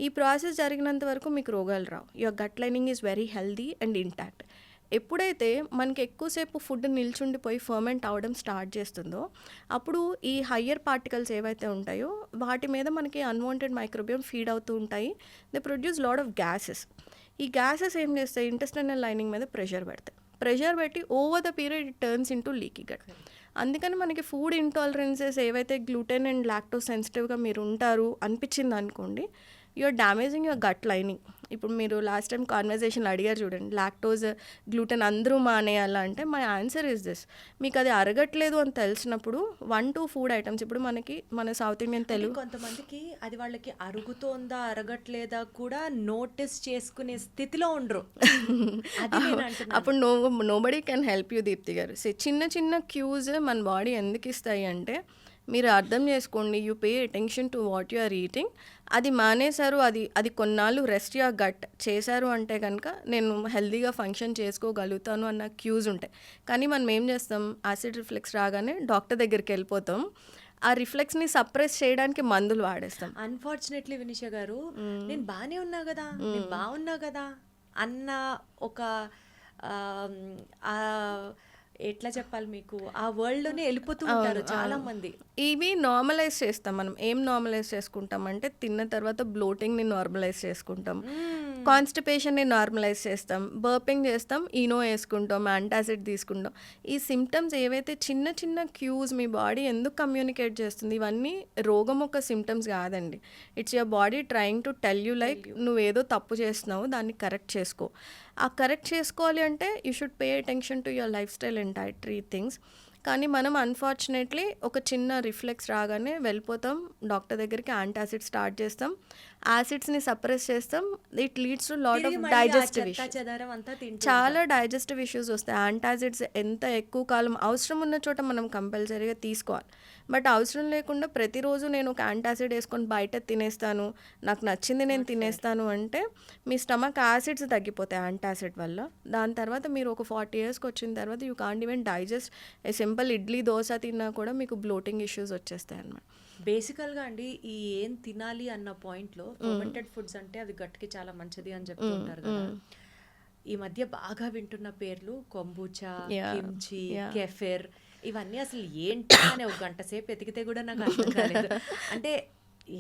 ఈ ప్రాసెస్ జరిగినంత వరకు మీకు రోగాలు రావు. Your gut lining is very healthy and intact. ఎప్పుడైతే మనకి ఎక్కువసేపు ఫుడ్ నిల్చుండిపోయి ఫర్మెంట్ అవ్వడం స్టార్ట్ చేస్తుందో అప్పుడు ఈ హయ్యర్ పార్టికల్స్ ఏవైతే ఉంటాయో వాటి మీద మనకి అన్వాంటెడ్ మైక్రోబియం ఫీడ్ అవుతూ ఉంటాయి. They produce lot of gases. ఈ గ్యాసెస్ ఏం చేస్తాయి, ఇంటెస్టైనల్ లైనింగ్ మీద ప్రెషర్ పెడతాయి. ప్రెషర్ పెట్టి over the period it turns into leaky gut. అందుకని మనకి ఫుడ్ ఇంటాలరెన్సెస్ ఏవైతే గ్లూటెన్ అండ్ లాక్టోస్ సెన్సిటివ్గా మీరు ఉంటారు అనిపించింది అనుకోండి, you're damaging your gut lining. ఇప్పుడు మీరు లాస్ట్ టైం కాన్వర్జేషన్లో అడిగారు చూడండి, లాక్టోజ్, గ్లూటెన్ అందరూ మానేయాలా అంటే మై ఆన్సర్ ఇస్ దిస్. మీకు అది అరగట్లేదు అని తెలిసినప్పుడు 1-2 ఫుడ్ ఐటమ్స్, ఇప్పుడు మన సౌత్ ఇండియన్ తెలుగు కొంతమందికి అది వాళ్ళకి అరుగుతోందా అరగట్లేదా కూడా నోటీస్ చేసుకునే స్థితిలో ఉండరు. అది నేను అంటున్నాను. అప్పుడు nobody can help you Deepthi గారు. చిన్న చిన్న క్యూస్ మన బాడీ ఎందుకు ఇస్తాయి అంటే మీరు అర్థం చేసుకోండి, you pay attention to what you are eating. అది మానేశారు, అది కొన్నాళ్ళు రెస్ట్ యా గట్ చేశారు అంటే కనుక నేను హెల్తీగా ఫంక్షన్ చేసుకోగలుగుతాను అన్న క్యూస్ ఉంటాయి. కానీ మనం ఏం చేస్తాం, యాసిడ్ రిఫ్లెక్స్ రాగానే డాక్టర్ దగ్గరికి వెళ్ళిపోతాం, ఆ రిఫ్లెక్స్ని సప్రెస్ చేయడానికి మందులు వాడేస్తాం. అన్ఫార్చునేట్లీ వినిషా గారు, నేను బాగానే ఉన్నా కదా, నేను బాగున్నా కదా అన్న ఒక ఎట్లా చెప్పాలి మీకు, ఆ వరల్డ్ లోనే వెళ్ళిపోతూ ఉంటారు చాలా మంది. ఇవి నార్మలైజ్ చేస్తాం. మనం ఏం నార్మలైజ్ చేసుకుంటాం అంటే తిన్న తర్వాత బ్లోటింగ్ని నార్మలైజ్ చేసుకుంటాం, కాన్స్టిపేషన్ని నార్మలైజ్ చేస్తాం, బర్పింగ్ చేస్తాం, ఈనో వేసుకుంటాం, యాంటాసిడ్ తీసుకుంటాం. ఈ సిమ్టమ్స్ ఏవైతే చిన్న చిన్న క్యూస్ మీ బాడీ ఎందుకు కమ్యూనికేట్ చేస్తుంది, ఇవన్నీ రోగం ఒక సిమ్టమ్స్ కాదండి. It's your body trying to tell you like నువ్వేదో తప్పు చేస్తున్నావు, దాన్ని కరెక్ట్ చేసుకో. ఆ కరెక్ట్ చేసుకోవాలి అంటే you should pay attention to your life style and dietary things. కానీ మనం అన్ఫార్చునేట్లీ ఒక చిన్న రిఫ్లెక్స్ రాగానే వెళ్ళిపోతాం డాక్టర్ దగ్గరికి, యాంటాసిడ్ స్టార్ట్ చేస్తాం, యాసిడ్స్ని సప్రెస్ చేస్తాం. It leads to lot of digestive issues, చాలా డైజెస్టివ్ ఇష్యూస్ వస్తాయి. యాంటాసిడ్స్ ఎంత ఎక్కువ కాలం అవసరం ఉన్న చోట మనం కంపల్సరీగా తీసుకోవాలి. బట్ అవసరం లేకుండా ప్రతిరోజు నేను ఒక యాంటాసిడ్ వేసుకొని బయట తినేస్తాను, నాకు నచ్చింది నేను తినేస్తాను అంటే మీ స్టమక్ యాసిడ్స్ తగ్గిపోతాయి యాంటాసిడ్ వల్ల. దాని తర్వాత మీరు ఒక 40 yearsకి వచ్చిన తర్వాత you can't even digest A simple idli dosa తిన్నా కూడా మీకు బ్లోటింగ్ ఇష్యూస్ వచ్చేస్తాయి అన్నమాట. బేసికల్గా అండి, ఈ ఏం తినాలి అన్న పాయింట్లో ఫర్మెంటెడ్ ఫుడ్స్ అంటే అది గట్కి చాలా మంచిది అని చెప్తూ ఉంటారు కదా. ఈ మధ్య బాగా వింటున్న పేర్లు కొంబూచా, కిమ్చి, కెఫెర్, ఇవన్నీ అసలు ఏంటి అని ఒక గంట సేపు ఎతికితే కూడా నాకు అర్థం కాలేదు. అంటే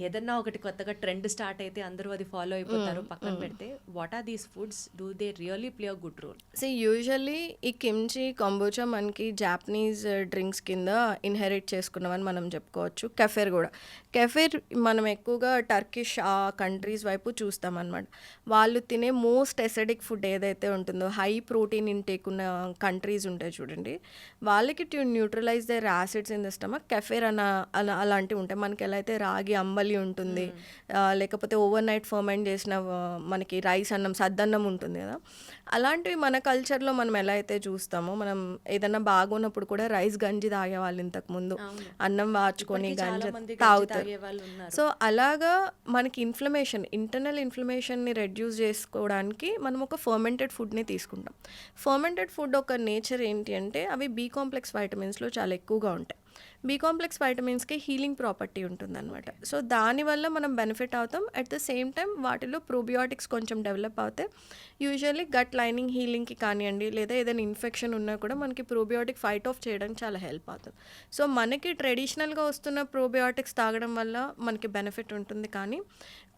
ఏదన్నా ఒకటి కొత్తగా ట్రెండ్ స్టార్ట్ అయితే అందరూ అది ఫాలో అయిపోతారు పక్కన పెడితే what are these foods do they really play a good role? Usually ఈ కిమ్చి కంబోచా మనకి జాపనీస్ డ్రింక్స్ కింద ఇన్హెరిట్ చేసుకున్నామని మనం చెప్పుకోవచ్చు. కెఫెర్ కూడా, కెఫెర్ మనం ఎక్కువగా టర్కిష్ ఆ కంట్రీస్ వైపు చూస్తాం అనమాట. వాళ్ళు తినే మోస్ట్ ఎసిడిక్ ఫుడ్ ఏదైతే ఉంటుందో, హై ప్రోటీన్ ఇంటేక్ ఉన్న కంట్రీస్ ఉంటాయి చూడండి, వాళ్ళకి to neutralise their acids in the stomach kefir అలాంటివి ఉంటాయి. మనకి ఎలా అయితే రాగి అంబలి ఉంటుంది, లేకపోతే ఓవర్ నైట్ ఫర్మెంట్ చేసిన మనకి రైస్ అన్నం సద్దన్నం ఉంటుంది కదా, అలాంటివి మన కల్చర్లో మనం ఎలా అయితే చూస్తామో, మనం ఏదన్నా బాగున్నప్పుడు కూడా రైస్ గంజి తాగేవాళ్ళు ఇంతకుముందు, అన్నం వాచుకొని గంజి తాగుతారు. సో అలాగా మనకి ఇంటర్నల్ ఇన్ఫ్లమేషన్ని రెడ్యూస్ చేసుకోవడానికి మనం ఒక ఫర్మెంటెడ్ ఫుడ్ని తీసుకుంటాం. ఫర్మెంటెడ్ ఫుడ్ ఒక నేచర్ ఏంటి అంటే అవి బి కాంప్లెక్స్ వైటమిన్స్లో చాలా ఎక్కువగా ఉంటాయి. బి కాంప్లెక్స్ వైటమిన్స్కి హీలింగ్ ప్రాపర్టీ ఉంటుందన్నమాట. సో దానివల్ల మనం బెనిఫిట్ అవుతాం. అట్ ద సేమ్ టైం వాటిలో ప్రోబియోటిక్స్ కొంచెం డెవలప్ అవుతాయి. యూజువల్లీ గట్ లైనింగ్ హీలింగ్కి కానివ్వండి, లేదా ఏదైనా ఇన్ఫెక్షన్ ఉన్నా కూడా మనకి ప్రోబియోటిక్ ఫైట్ ఆఫ్ చేయడానికి చాలా హెల్ప్ అవుతుంది. సో మనకి ట్రెడిషనల్గా వస్తున్న ప్రోబియోటిక్స్ తాగడం వల్ల మనకి బెనిఫిట్ ఉంటుంది. కానీ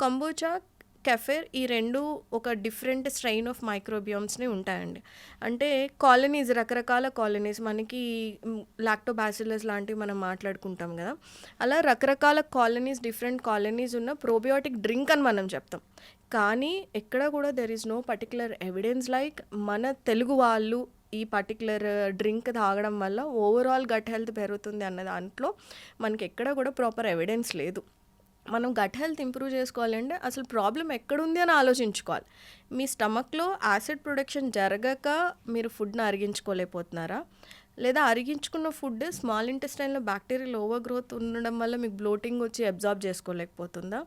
కంబోచా, కెఫెర్ ఈ రెండు ఒక డిఫరెంట్ స్ట్రెయిన్ ఆఫ్ మైక్రోబియోమ్స్ని ఉంటాయండి. అంటే కాలనీస్, రకరకాల కాలనీస్, మనకి లాక్టోబాసిల్లస్ లాంటివి మనం మాట్లాడుకుంటాం కదా, అలా రకరకాల కాలనీస్, డిఫరెంట్ కాలనీస్ ఉన్న ప్రోబియోటిక్ డ్రింక్ అని మనం చెప్తాం. కానీ ఎక్కడ కూడా there is no particular evidence like మన తెలుగు వాళ్ళు ఈ పర్టికులర్ డ్రింక్ తాగడం వల్ల ఓవరాల్ గట్ హెల్త్ పెరుగుతుంది అన్న దాంట్లో మనకి ఎక్కడ కూడా ప్రాపర్ ఎవిడెన్స్ లేదు. మనం గట్ హెల్త్ ఇంప్రూవ్ చేసుకోవాలంటే అసలు ప్రాబ్లం ఎక్కడుంది అని ఆలోచించుకోవాలి. మీ స్టమక్లో యాసిడ్ ప్రొడక్షన్ జరగక మీరు ఫుడ్ని అరిగించుకోలేకపోతున్నారా, లేదా అరిగించుకున్న ఫుడ్ స్మాల్ ఇంటెస్టైన్లో బ్యాక్టీరియల్ ఓవర్ గ్రోత్ ఉండడం వల్ల మీకు బ్లోటింగ్ వచ్చి అబ్జార్బ్ చేసుకోలేకపోతుందా,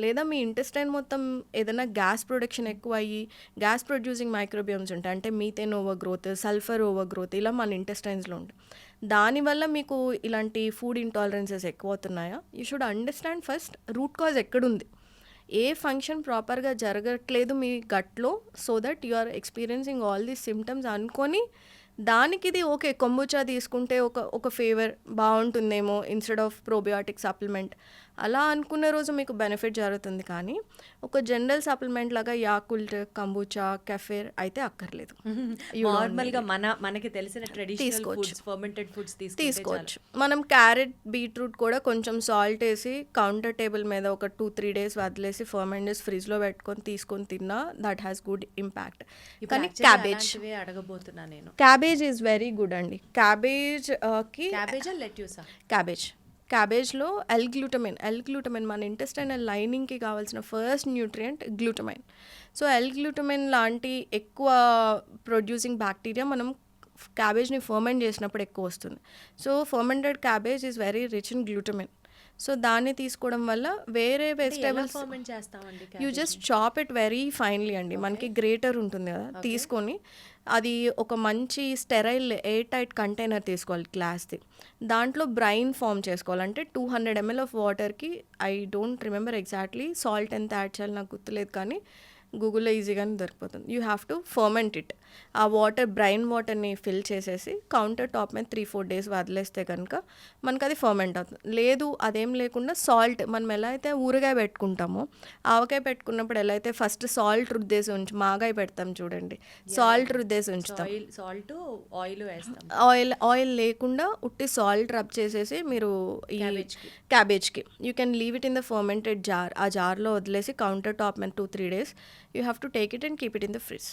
లేదా మీ ఇంటెస్టైన్ మొత్తం ఏదైనా గ్యాస్ ప్రొడక్షన్ ఎక్కువ అయ్యి గ్యాస్ ప్రొడ్యూసింగ్ మైక్రోబియమ్స్ ఉంటాయి, అంటే methane over growth, sulphur over growth, ఇలా మన ఇంటెస్టైన్స్లో ఉంటాయి. దానివల్ల మీకు ఇలాంటి ఫుడ్ ఇంటాలరెన్సెస్ ఎక్కువ అవుతున్నాయా? You should understand first root cause ఎక్కడుంది, ఏ ఫంక్షన్ ప్రాపర్గా జరగట్లేదు మీ గట్లో, so that you are experiencing all these symptoms అనుకొని దానికి ఇది ఓకే కొంబుచా తీసుకుంటే ఒక ఫేవర్ బాగుంటుందేమో ఇన్స్టెడ్ ఆఫ్ ప్రోబియోటిక్ సప్లిమెంట్ అలా అనుకున్న రోజు మీకు బెనిఫిట్ జరుగుతుంది. కానీ ఒక జనరల్ సప్లిమెంట్ లాగా యాకుల్ట్, కంబుచా, కెఫెర్ అయితే అక్కర్లేదు. నార్మల్గా మనకి తెలిసిన ట్రెడిషనల్ ఫుడ్స్, ఫర్మెంటెడ్ ఫుడ్స్ తీసుకోవచ్చు. మనం క్యారెట్, బీట్రూట్ కూడా కొంచెం సాల్ట్ వేసి కౌంటర్ టేబుల్ మీద ఒక 2-3 days వదిలేసి ఫర్మెంట్ చేసి ఫ్రిడ్జ్లో పెట్టుకొని తీసుకొని తిన్నా దట్ హ్యాస్ గుడ్ ఇంపాక్ట్. కానీ క్యాబేజ్ అడగబోతున్నా నేను. క్యాబేజ్ ఈజ్ వెరీ గుడ్ అండి. క్యాబేజ్లో ఎల్-గ్లూటమైన్ మన ఇంటెస్టైనల్ లైనింగ్కి కావాల్సిన first nutrient glutamine. So L-glutamine లాంటి ఎక్కువ ప్రొడ్యూసింగ్ బ్యాక్టీరియా మనం క్యాబేజ్ని ఫర్మెంట్ చేసినప్పుడు ఎక్కువ వస్తుంది. So fermented cabbage is very rich in glutamine. So దాన్ని తీసుకోవడం వల్ల వేరే vegetables you just chop it very finely అండి. మనకి గ్రేటర్ ఉంటుంది కదా, తీసుకొని అది ఒక మంచి స్టెరైల్ ఎయిర్ టైట్ కంటైనర్ తీసుకోవాలి గ్లాస్ది. దాంట్లో బ్రైన్ ఫామ్ చేసుకోవాలి. అంటే 200 ml ఆఫ్ వాటర్కి, I don't remember exactly salt ఎంత యాడ్ చేయాలి నాకు గుర్తులేదు, కానీ గూగుల్లో ఈజీగానే దొరికిపోతుంది. You have to ferment it. ఆ బ్రైన్ వాటర్ని ఫిల్ చేసేసి కౌంటర్ టాప్ మీద 3-4 days వదిలేస్తే కనుక మనకు అది ఫర్మెంట్ అవుతుంది. లేదు అదేం లేకుండా సాల్ట్, మనం ఎలా అయితే ఊరగాయ పెట్టుకుంటామో, ఆవకాయ పెట్టుకున్నప్పుడు ఎలా అయితే ఫస్ట్ సాల్ట్ రుద్దేసి మాగాయ పెడతాం చూడండి, సాల్ట్ రుద్దేసి ఉంచుతాం, ఆయిల్ లేకుండా ఉట్టి సాల్ట్ రబ్ చేసేసి మీరు ఈ క్యాబేజ్కి you can leave it in the fermented jar. ఆ జార్లో వదిలేసి కౌంటర్ టాప్ మీద 2-3 days you have to take it and keep it in the fridge.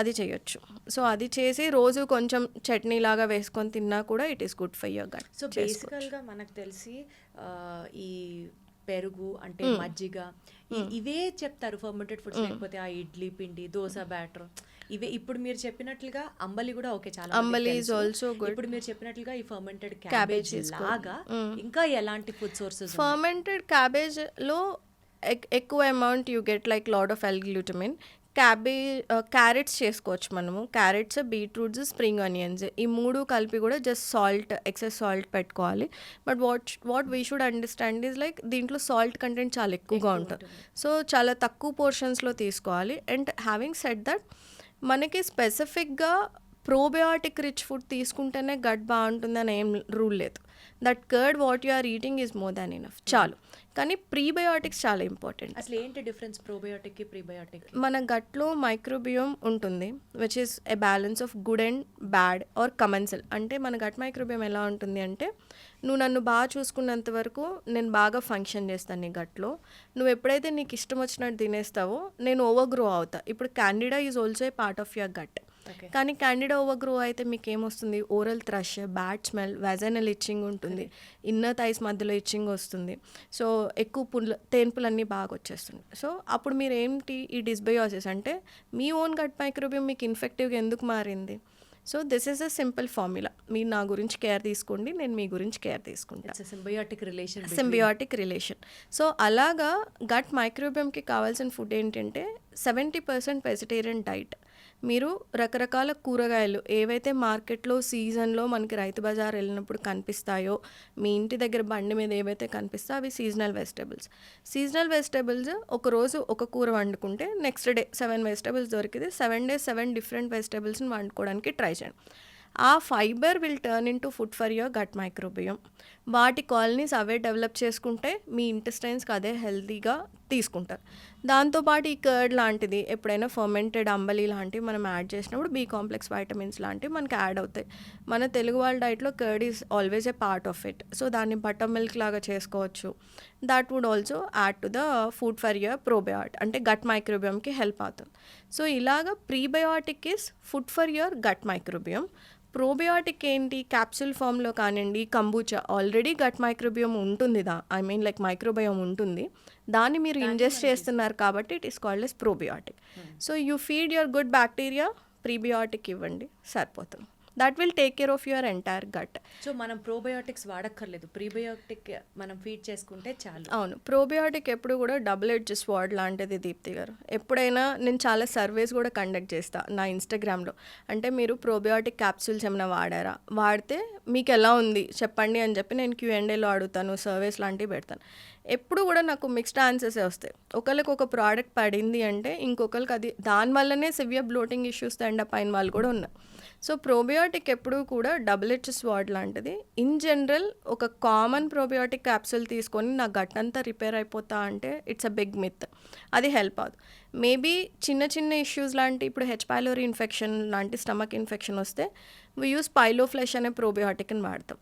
అది చేయొచ్చు. సో అది చేసి రోజు కొంచెం చట్నీ లాగా వేసుకొని తిన్నా కూడా it is good for your gut. So బేసికల్గా మనకు తెలిసి ఈ పెరుగు అంటే మజ్జిగ ఇవే చెప్తారు ఫర్మెంటెడ్ ఫుడ్స్, లేకపోతే ఆ ఇడ్లీ పిండి, దోశ బ్యాటర్, ఇవే. ఇప్పుడు మీరు చెప్పినట్లుగా అంబలి కూడా ఓకే, చాలా అంబలి ఈజ్ ఆల్సో గుడ్. ఇప్పుడు మీరు చెప్పినట్లుగా ఈ ఫర్మెంటెడ్ క్యాబేజ్ లాగా ఇంకా ఎలాంటి ఫుడ్ సోర్సెస్? ఫర్మెంటెడ్ క్యాబేజ్లో ఎక్కువ amount you get like lot of L glutamine. Carrots చేసుకోవచ్చు మనము. క్యారెట్స్, బీట్రూట్స్, స్ప్రింగ్ ఆనియన్స్, ఈ 3 కలిపి కూడా జస్ట్ సాల్ట్, ఎక్సెస్ సాల్ట్ పెట్టుకోవాలి. But what we should understand is like దీంట్లో సాల్ట్ కంటెంట్ చాలా ఎక్కువగా ఉంటుంది. సో చాలా తక్కువ పోర్షన్స్లో తీసుకోవాలి. అండ్ హ్యావింగ్ సెడ్ దట్ మనకి స్పెసిఫిక్గా ప్రోబయోటిక్ రిచ్ ఫుడ్ తీసుకుంటేనే గట్ బాగుంటుందని ఏం రూల్ లేదు. That curd what you are eating is more than enough, చాలు. కానీ ప్రీబయోటిక్స్ చాలా ఇంపార్టెంట్. అసలు ఏంటి డిఫరెన్స్ ప్రోబయోటిక్కి ప్రీబయోటిక్కి? మన గట్లో మైక్రోబియోమ్ ఉంటుంది which is a balance of good and bad or commensal. అంటే మన గట్ మైక్రోబియోమ్ ఎలా ఉంటుంది అంటే, నువ్వు నన్ను బాగా చూసుకున్నంత వరకు నేను బాగా ఫంక్షన్ చేస్తాను నీ గట్లో. నువ్వు ఎప్పుడైతే నీకు ఇష్టం వచ్చినట్టు తినేస్తావో నేను ఓవర్ గ్రో అవుతా. ఇప్పుడు candida is also a part of your gut. కానీ క్యాండిడా ఓవర్ గ్రో అయితే మీకు ఏమొస్తుంది? Oral thrush, bad smell, vaginal itching ఉంటుంది, ఇన్నర్ థైస్ మధ్యలో ఇచ్చింగ్ వస్తుంది. సో ఎక్కువ తేన్పులన్నీ బాగా వచ్చేస్తుంది. సో అప్పుడు మీరు ఏంటి, ఈ డిస్బయోసిస్ అంటే మీ ఓన్ గట్ మైక్రోబియం మీకు ఇన్ఫెక్టివ్గా ఎందుకు మారింది? So this is a simple formula. మీరు నా గురించి కేర్ తీసుకోండి, నేను మీ గురించి కేర్ తీసుకుంటాను. Symbiotic relation. సో అలాగా గట్ మైక్రోబియంకి కావాల్సిన ఫుడ్ ఏంటంటే 70% వెజిటేరియన్ డైట్. మీరు రకరకాల కూరగాయలు ఏవైతే మార్కెట్లో సీజన్లో మనకి రైతు బజార్ వెళ్ళినప్పుడు కనిపిస్తాయో, మీ ఇంటి దగ్గర బండి మీద ఏవైతే కనిపిస్తాయో అవి సీజనల్ వెజిటేబుల్స్ ఒకరోజు ఒక కూర వండుకుంటే నెక్స్ట్ డే 7 వెజిటేబుల్స్ దొరికితే 7 days 7 డిఫరెంట్ వెజిటేబుల్స్ని వండుకోవడానికి ట్రై చేయండి. ఆ fibre will turn into food for your gut microbiome. వాటి కాలనీస్ అవే డెవలప్ చేసుకుంటే మీ ఇంటెస్టైన్స్కి అదే హెల్తీగా తీసుకుంటారు. దాంతోపాటు ఈ కర్డ్ లాంటిది ఎప్పుడైనా ఫర్మెంటెడ్ అంబలి లాంటివి మనం యాడ్ చేసినప్పుడు బి కాంప్లెక్స్ వైటమిన్స్ లాంటివి మనకి యాడ్ అవుతాయి. మన తెలుగు వాళ్ళ డైట్లో curd is always a part of it. So దాన్ని బటర్ మిల్క్ లాగా చేసుకోవచ్చు. That would also add to the food for your probiotic, అంటే గట్ మైక్రోబియంకి హెల్ప్ అవుతుంది. సో ఇలాగా prebiotic is food for your gut microbiome. Probiotic ఏంటి, capsule ఫామ్లో కానివ్వండి, కంబూచా ఆల్రెడీ గట్ మైక్రోబియం ఉంటుంది, మైక్రోబయోమ్ ఉంటుంది, దాన్ని మీరు ఇంజెస్ట్ చేస్తున్నారు కాబట్టి it is called as probiotic. So you feed your good bacteria, prebiotic ఇవ్వండి, సరిపోతుంది. That will take care of your entire gut. So మనం ప్రోబయోటిక్స్ వాడక్కర్లేదు, ప్రీబయోటిక్ మనం ఫీడ్ చేసుకుంటే చాలు. అవును, ప్రోబయోటిక్ ఎప్పుడు కూడా డబుల్ ఎడ్జ్ స్వార్డ్ లాంటిది దీప్తి గారు. ఎప్పుడైనా నేను చాలా సర్వేస్ కూడా కండక్ట్ చేస్తాను నా ఇన్స్టాగ్రామ్లో. అంటే మీరు ప్రోబయోటిక్ క్యాప్సూల్స్ ఏమైనా వాడారా, వాడితే మీకు ఎలా ఉంది చెప్పండి అని చెప్పి నేను Q&Aలో అడుగుతాను, సర్వేస్ లాంటివి పెడతాను. ఎప్పుడు కూడా నాకు మిక్స్డ్ ఆన్సర్సే వస్తాయి. ఒకరికి ఒక ప్రోడక్ట్ పడింది అంటే ఇంకొకరికి అది దానివల్లనే సివియర్ బ్లోటింగ్ ఇష్యూస్ ఎండప్ అయిన వాళ్ళు కూడా ఉన్నారు. సో ప్రోబయోటిక్ ఎప్పుడూ కూడా డబుల్ ఎడ్జ్ స్వార్డ్ లాంటిది. ఇన్ జనరల్ ఒక కామన్ ప్రోబయోటిక్ క్యాప్సూల్ తీసుకొని నా గట్ అంతా రిపేర్ అయిపోతా అంటే ఇట్స్ అ బిగ్ మిత్. అది హెల్ప్ అవుతుంది. మేబీ చిన్న చిన్న ఇష్యూస్ లాంటి, ఇప్పుడు H. pylori ఇన్ఫెక్షన్ లాంటి స్టమక్ ఇన్ఫెక్షన్ వస్తే వి యూస్ పైలోఫ్లెష్ అనే ప్రోబయోటిక్ని వాడతాం.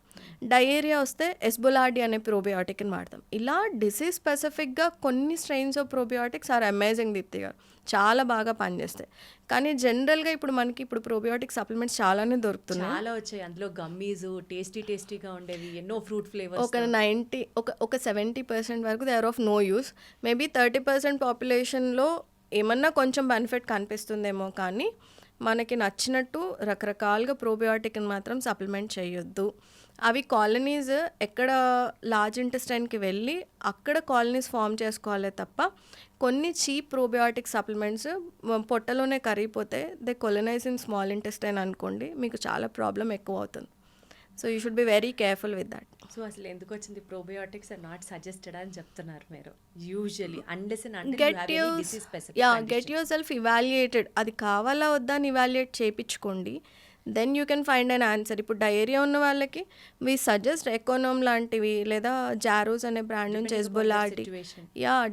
డయేరియా వస్తే ఎస్బోలార్డి అనే ప్రోబయోటిక్ని వాడతాం. ఇలా డిసీజ్ స్పెసిఫిక్గా కొన్ని strains of probiotics are amazing Deepthi గారు, చాలా బాగా పనిచేస్తాయి. కానీ జనరల్గా ఇప్పుడు ప్రోబయోటిక్ సప్లిమెంట్స్ చాలానే దొరుకుతున్నాయి, చాలా వచ్చాయి. అందులో గమ్మీస్ టేస్టీగా ఉండేవి, ఎన్నో ఫ్రూట్ ఫ్లేవర్స్. ఒక 70% వరకు they are of no use. Maybe 30% పాపులేషన్లో ఏమన్నా కొంచెం బెనిఫిట్ కనిపిస్తుందేమో, కానీ మనకి నచ్చినట్టు రకరకాలుగా ప్రోబయోటిక్ని మాత్రం సప్లిమెంట్ చేయొద్దు. అవి కాలనీస్ ఎక్కడ లార్జ్ ఇంటెస్టైన్కి వెళ్ళి అక్కడ కాలనీస్ ఫామ్ చేసుకోవాలి తప్ప, కొన్ని చీప్ ప్రోబయోటిక్ సప్లిమెంట్స్ పొట్టలోనే కరిగిపోతే they colonise in small intestine అనుకోండి, మీకు చాలా ప్రాబ్లం ఎక్కువ అవుతుంది. So you should be very careful with that. So అసలు ఎందుకు వచ్చింది ప్రోబయోటిక్స్ ఆర్ నాట్ సజెస్టెడ్ అని చెప్తున్నారు మీరు usually, unless and get yourself evaluated. అది కావాలా వద్దా అని ఇవాల్యుయేట్ చేయించుకోండి, then you can find an answer. ఇప్పుడు డయేరియా ఉన్న వాళ్ళకి వీ సజెస్ట్ ఎకోనోమ్ లాంటివి, లేదా జారోస్ అనే బ్రాండ్ నుంచి ఎస్బోలార్డి.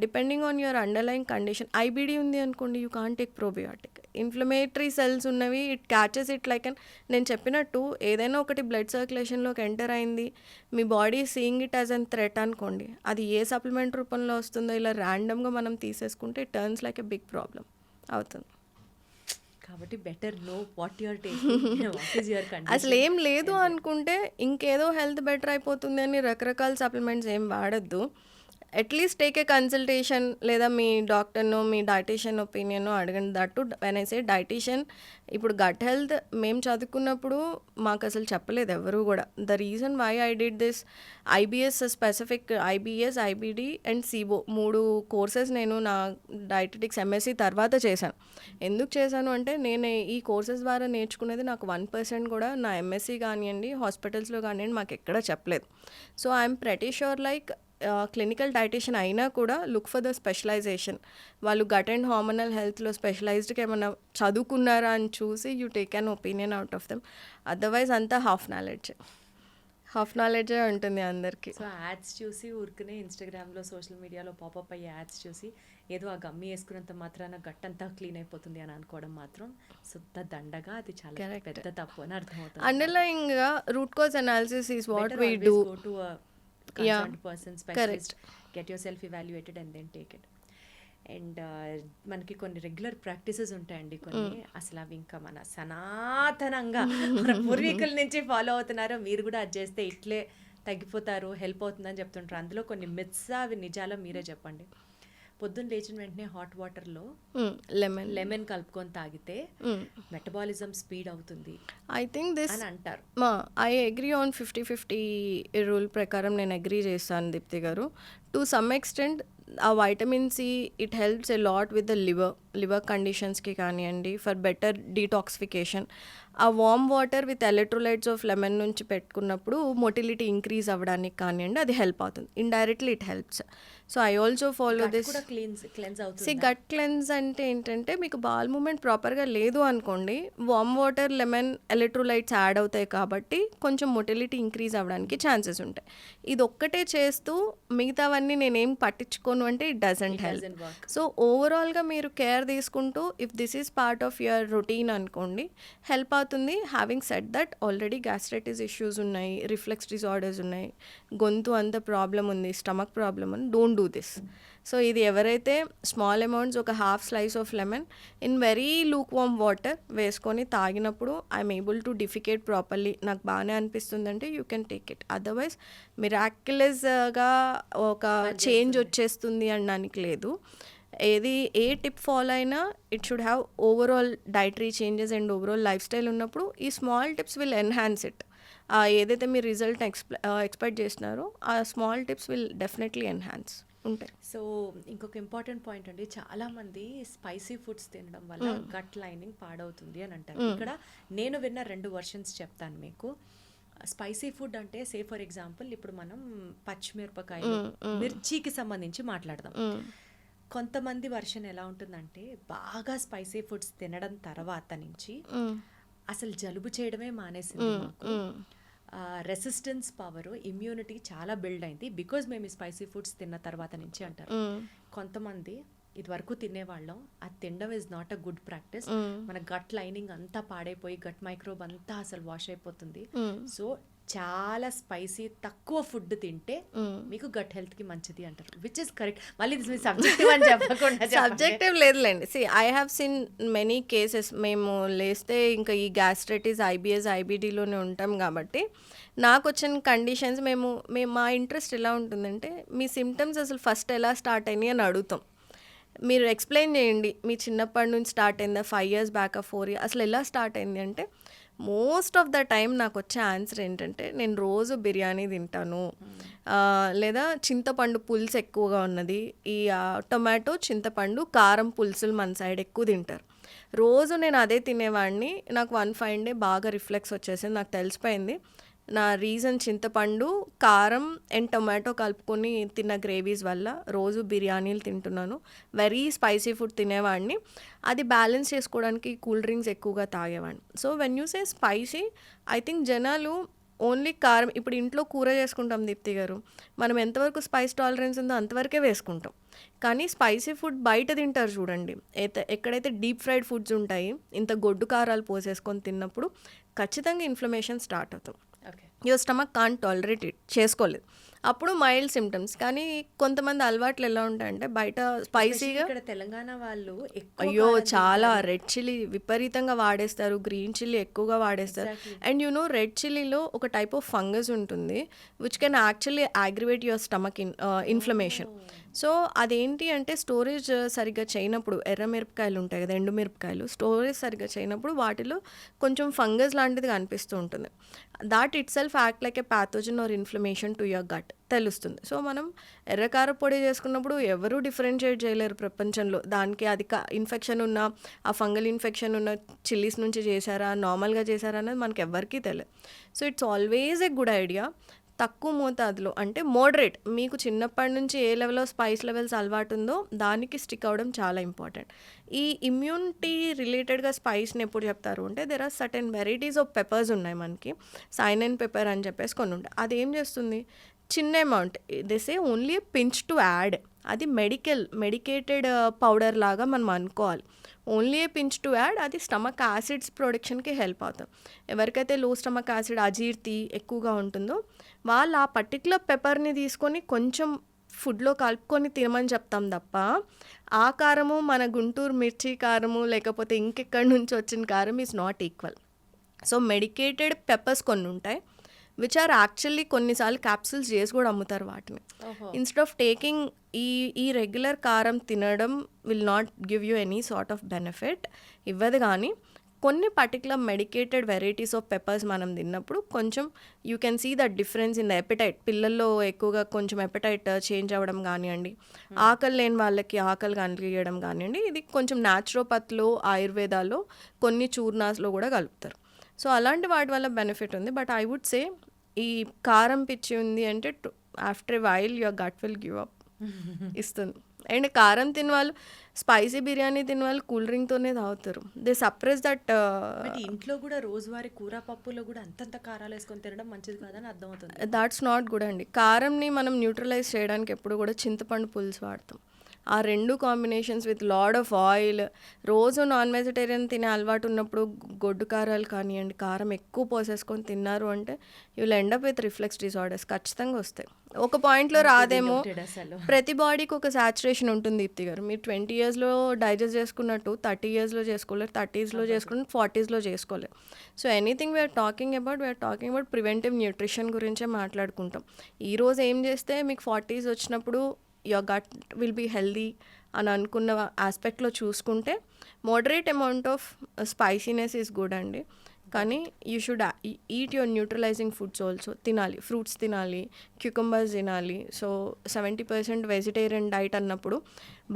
Depending on your underline condition. IBD ఉంది అనుకోండి, you can't take probiotic. Inflammatory cells ఉన్నవి, it catches it like and నేను చెప్పినట్టు ఏదైనా ఒకటి బ్లడ్ సర్క్యులేషన్లోకి ఎంటర్ అయింది, మీ body seeing it as an threat అనుకోండి, అది ఏ సప్లిమెంట్ రూపంలో వస్తుందో ఇలా ర్యాండమ్గా మనం తీసేసుకుంటే it turns like a big problem అవుతుంది. కాబట్టి better know what your taking, what is your condition. అసలు ఏం లేదు అనుకుంటే ఇంకేదో హెల్త్ బెటర్ అయిపోతుంది అని రకరకాల సప్లిమెంట్స్ ఏం వాడద్దు. అట్లీస్ట్ టేక్ ఏ కన్సల్టేషన్, లేదా మీ డాక్టర్ను, మీ డైటీషియన్ ఒపీనియన్ అడగండి. That when I say dietician, ఇప్పుడు గట్ హెల్త్ మేము చదువుకున్నప్పుడు మాకు అసలు చెప్పలేదు ఎవరు కూడా. The reason why I did this IBS specific, IBS, IBD and SIBO 3 courses నేను నా డైటెటిక్స్ MSc తర్వాత చేశాను. ఎందుకు చేశాను అంటే నేను ఈ కోర్సెస్ ద్వారా నేర్చుకునేది నాకు 1% కూడా నా MSc కానివ్వండి, హాస్పిటల్స్లో కానివ్వండి మాకు ఎక్కడ చెప్పలేదు. So I'm pretty sure like clinical dietician అయినా కూడా లుక్ ఫర్ ద స్పెషలైజేషన్. వాళ్ళు గట్ అండ్ హార్మోనల్ హెల్త్లో స్పెషలైజ్డ్గా ఏమైనా చదువుకున్నారా అని చూసి you take an opinion out of them. Otherwise అంతా హాఫ్ నాలెడ్జే ఉంటుంది అందరికీ. సో యాడ్స్ చూసి ఊరికనే ఇన్స్టాగ్రామ్లో సోషల్ మీడియాలో పాపప్ అయ్యే యాడ్స్ చూసి ఏదో ఆ గమ్మి వేసుకున్నంత మాత్రాన గట్టంతా క్లీన్ అయిపోతుంది అని అనుకోవడం మాత్రం శుద్ధ దండగా, అది చాలా Correct. పెద్ద తప్పు అని అర్థమవుతుంది. అండర్లైయింగ్గా root cause analysis is what Better we always do. go to a Yeah. concerned person, specialist, get yourself evaluated and then take it. And మనకి కొన్ని రెగ్యులర్ ప్రాక్టీసెస్ ఉంటాయండి కొన్ని, అసలు అవి ఇంకా మన సనాతనంగా మన పూర్వీకుల నుంచి ఫాలో అవుతున్నారో మీరు కూడా అది చేస్తే ఇట్లే తగ్గిపోతారు, హెల్ప్ అవుతుందని చెప్తుంటారు. అందులో కొన్ని మిత్స్, అవి నిజాలో మీరే చెప్పండి. పొద్దున్న లేచిన వెంటనే హాట్ వాటర్లో లెమన్ కలుపుకొని తాగితే మెటబాలిజం స్పీడ్ అవుతుంది ఐ థింక్ దిస్ అని అంటారు. ఐ అగ్రీ ఆన్ 50-50 రూల్ ప్రకారం నేను అగ్రీ చేస్తాను Deepthi garu. To some extent uh vitamin C it helps a lot with the liver కండిషన్స్కి కానివ్వండి, for better detoxification. Uh warm water with electrolytes of lemon నుంచి పెట్టుకున్నప్పుడు motility increase అవ్వడానికి కానివ్వండి, అది హెల్ప్ అవుతుంది. Indirectly it helps. So I also follow this. Cleanse అవుతుంది. Gut cleanse అంటే ఏంటంటే మీకు బాల్ మూమెంట్ ప్రాపర్గా లేదు అనుకోండి, warm water lemon electrolytes add అవుతాయి కాబట్టి కొంచెం మొటిలిటీ ఇంక్రీజ్ అవ్వడానికి ఛాన్సెస్ ఉంటాయి. ఇది ఒక్కటే చేస్తూ మిగతావన్నీ నేనేం పట్టించుకోను అంటే ఇట్ డజంట్ హెల్ప్. సో ఓవరాల్గా మీరు కేర్ తీసుకుంటూ if this is part of your routine అనుకోండి, హెల్ప్ అవుతుంది. Having said that already gastritis issues ఉన్నాయి, రిఫ్లెక్స్ డిజార్డర్స్ ఉన్నాయి, గొంతు అంత ప్రాబ్లం ఉంది, స్టమక్ ప్రాబ్లం ఉంది, డోంట్ డూ దిస్. సో ఇది ఎవరైతే స్మాల్ అమౌంట్స్ ఒక half slice of lemon in very lukewarm water వేసుకొని తాగినప్పుడు I'm able to defecate properly, నాకు బాగానే అనిపిస్తుందంటే you can take it. Otherwise మిరాక్యులస్గా ఒక చేంజ్ వచ్చేస్తుంది అనడానికి లేదు. ఏ టిప్ ఫాలో అయినా it should have overall dietary changes and overall life style ఉన్నప్పుడు ఈ small tips will enhance it. ఏదైతే మీరు రిజల్ట్ ఎక్స్పెక్ట్ చేసినారో ఆ small tips will definitely enhance ఉంటాయి. సో ఇంకొక ఇంపార్టెంట్ పాయింట్ అండి, చాలా మంది స్పైసీ ఫుడ్స్ తినడం వల్ల గట్ లైనింగ్ పాడవుతుంది అని అంటారు. ఇక్కడ నేను విన్న 2 వర్షన్స్ చెప్తాను మీకు. స్పైసీ ఫుడ్ అంటే సే ఫర్ ఎగ్జాంపుల్ ఇప్పుడు మనం పచ్చిమిరపకాయలు, మిర్చికి సంబంధించి మాట్లాడదాం. కొంతమంది వర్షన్ ఎలా ఉంటుందంటే బాగా స్పైసీ ఫుడ్స్ తినడం తర్వాత నుంచి అసలు జలుబు చేయడమే మానేసింది మాకు, రెసిస్టెన్స్ పవర్, ఇమ్యూనిటీ చాలా బిల్డ్ అయింది బికాజ్ మేము ఈ స్పైసీ ఫుడ్స్ తిన్న తర్వాత నుంచి అంటారు. కొంతమంది ఇది వరకు తినేవాళ్ళం, అది తినడం is not a good practice, మన గట్ లైనింగ్ అంతా పాడైపోయి గట్ మైక్రోబ్ అంతా అసలు వాష్ అయిపోతుంది. సో చాలా స్పైసీ తక్కువ ఫుడ్ తింటే మీకు గట్ హెల్త్ కి మంచిది అంటారు, విచ్ ఇస్ కరెక్ట్. మళ్ళీ సబ్జెక్టివ్ అని చెప్పకుండా సబ్జెక్టివ్ లేదులేండి. I have seen many cases. మేము లేస్తే ఇంకా ఈ గ్యాస్ట్రైటిస్, IBS, IBDలోనే ఉంటాం కాబట్టి నాకు వచ్చిన కండిషన్స్ మేము మా ఇంట్రెస్ట్ ఎలా ఉంటుందంటే మీ సిమ్టమ్స్ అసలు ఫస్ట్ ఎలా స్టార్ట్ అయినాయి అని అడుగుతాం. మీరు ఎక్స్ప్లెయిన్ చేయండి, మీ చిన్నప్పటి నుంచి స్టార్ట్ అయిందా, 5 years బ్యాక్, 4 years అసలు ఎలా స్టార్ట్ అయింది అంటే మోస్ట్ ఆఫ్ ద టైం నాకు వచ్చే ఆన్సర్ ఏంటంటే నేను రోజు బిర్యానీ తింటాను, లేదా చింతపండు పులుసు ఎక్కువగా ఉన్నది, ఈ టొమాటో చింతపండు కారం పులుసులు మన సైడ్ ఎక్కువ తింటారు. రోజు నేను అదే తినేవాడిని. నాకు 1 fine day బాగా రిఫ్లెక్స్ వచ్చేసింది, నాకు తెలిసిపోయింది నా రీజన్ చింతపండు, కారం అండ్ టొమాటో కలుపుకొని తిన్న గ్రేవీస్ వల్ల. రోజు బిర్యానీలు తింటున్నాను, వెరీ స్పైసీ ఫుడ్ తినేవాడిని. అది బ్యాలెన్స్ చేసుకోవడానికి కూల్ డ్రింక్స్ ఎక్కువగా తాగేవాడిని. So when you say spicy, I think జనాలు ఓన్లీ కారం, ఇప్పుడు ఇంట్లో కూర చేసుకుంటాం దీప్తి గారు, మనం ఎంతవరకు స్పైస్ టాలరెన్స్ ఉందో అంతవరకే వేసుకుంటాం. కానీ స్పైసీ ఫుడ్ బయట తింటారు చూడండి, ఎక్కడైతే డీప్ ఫ్రైడ్ ఫుడ్స్ ఉంటాయి, ఇంత గొడ్డు కారాలు పోసేసుకొని తిన్నప్పుడు ఖచ్చితంగా ఇన్ఫ్లమేషన్ స్టార్ట్ అవుతాం. Your stomach can't tolerate it, చేసుకోలేదు, అప్పుడు మైల్డ్ సిమ్టమ్స్. కానీ కొంతమంది అలవాట్లు ఎలా ఉంటాయంటే బయట స్పైసీగా, తెలంగాణ వాళ్ళు అయ్యో చాలా రెడ్ చిల్లీ విపరీతంగా వాడేస్తారు, గ్రీన్ చిల్లీ ఎక్కువగా వాడేస్తారు. అండ్ యు నో రెడ్ చిల్లీలో ఒక టైప్ ఆఫ్ ఫంగస్ ఉంటుంది which can actually aggravate your stomach inflammation. So అదేంటి అంటే స్టోరేజ్ సరిగ్గా చేయనప్పుడు, ఎర్ర మిరపకాయలు ఉంటాయి కదా, ఎండు మిరపకాయలు, స్టోరేజ్ సరిగ్గా చేయనప్పుడు వాటిలో కొంచెం ఫంగస్ లాంటిది కనిపిస్తూ ఉంటుంది. That itself act like a pathogen or inflammation to your gut తెలుస్తుంది. సో మనం ఎర్రకార పొడి చేసుకున్నప్పుడు ఎవరూ డిఫరెన్షియేట్ చేయలేరు ప్రపంచంలో, దానికి అది ఇన్ఫెక్షన్ ఉన్న, ఆ ఫంగల్ ఇన్ఫెక్షన్ ఉన్న చిల్లీస్ నుంచి చేశారా, నార్మల్గా చేశారా అనేది మనకి ఎవరికీ తెలియదు. So it's always a good idea తక్కువ మోతాదులో అంటే మోడరేట్, మీకు చిన్నప్పటి నుంచి ఏ లెవెల్లో స్పైస్ లెవెల్స్ అలవాటు ఉందో దానికి స్టిక్ అవ్వడం చాలా ఇంపార్టెంట్. ఈ ఇమ్యూనిటీ రిలేటెడ్గా స్పైస్ని ఎప్పుడు చెప్తారు అంటే there are certain varieties of peppers ఉన్నాయి మనకి. సైనన్ పెప్పర్ అని చెప్పేసి కొన్ని ఉంటాయి. అది ఏం చేస్తుంది, చిన్న amount, this A only pinch to add, అది మెడికేటెడ్ పౌడర్ లాగా మనం అనుకోవాలి. Only A pinch to add, అది స్టమక్ యాసిడ్స్ ప్రొడక్షన్కి హెల్ప్ అవుతుంది. ఎవరికైతే లో స్టమక్ యాసిడ్ అజీర్తి ఎక్కువగా ఉంటుందో వాళ్ళు ఆ పర్టికులర్ పెప్పర్ని తీసుకొని కొంచెం ఫుడ్లో కలుపుకొని తినమని చెప్తాం తప్ప ఆ కారము మన గుంటూరు మిర్చి కారము లేకపోతే ఇంకెక్కడి నుంచి వచ్చిన కారం is not equal. So medicated peppers కొన్ని ఉంటాయి విచ్ ఆర్ యాక్చువల్లీ కొన్నిసార్లు క్యాప్సూల్స్ చేసి కూడా అమ్ముతారు వాటిని. ఇన్స్టెడ్ ఆఫ్ టేకింగ్ ఈ రెగ్యులర్ కారం తినడం will not give you any sort of benefit ఇవ్వదు. కానీ కొన్ని particular medicated varieties of peppers మనం తిన్నప్పుడు కొంచెం you can see that difference in the appetite. పిల్లల్లో ఎక్కువగా కొంచెం ఎపిటైట్ చేంజ్ అవ్వడం కానివ్వండి, ఆకలి లేని వాళ్ళకి ఆకలి కలిగడం కానివ్వండి, ఇది కొంచెం న్యాచురోపతిలో ఆయుర్వేదాలో కొన్ని చూర్నాస్లో కూడా కలుపుతారు. సో అలాంటి వాటి వల్ల బెనిఫిట్ ఉంది. బట్ ఐ వుడ్ సే ఈ కారం పిచ్చి ఉంది అంటే after while your gut will give up ఇస్తుంది. అండ్ కారం తిన వాళ్ళు, స్పైసీ బిర్యానీ తిన వాళ్ళు కూల్ డ్రింక్తోనే తాగుతారు. They suppress that. బట్ ఇంట్లో కూడా రోజువారీ కూర పప్పులో కూడా అంతంత కారాలు వేసుకొని తినడం మంచిది కాదని అర్థమవుతుంది. దాట్స్ నాట్ గుడ్ అండి. కారంని మనం న్యూట్రలైజ్ చేయడానికి ఎప్పుడు కూడా చింతపండు పులుసు వాడతాం. ఆ రెండు combinations with lot of oil, రోజు నాన్ వెజిటేరియన్ తినే అలవాటు ఉన్నప్పుడు గొడ్డు కారాలు కానివ్వండి, కారం ఎక్కువ పోసేసుకొని తిన్నారు అంటే you will end up with reflex disorders ఖచ్చితంగా వస్తాయి. ఒక పాయింట్లో రాదేమో, ప్రతి బాడీకి ఒక సాచురేషన్ ఉంటుంది దీప్తి గారు. మీరు 20 yearsలో డైజెస్ట్ చేసుకున్నట్టు 30 yearsలో చేసుకోలేరు, 30sలో చేసుకున్నట్టు 40sలో చేసుకోలేరు. So anything we're talking about preventive nutrition గురించే మాట్లాడుకుంటాం. ఈరోజు ఏం చేస్తే మీకు 40s వచ్చినప్పుడు your gut will be healthy అని అనుకున్న ఆస్పెక్ట్లో చూసుకుంటే moderate amount of spiciness is good అండి. కానీ you should eat your neutralizing foods also. తినాలి, ఫ్రూట్స్ తినాలి, క్యూకంబర్స్ తినాలి. సో 70% వెజిటేరియన్ డైట్ అన్నప్పుడు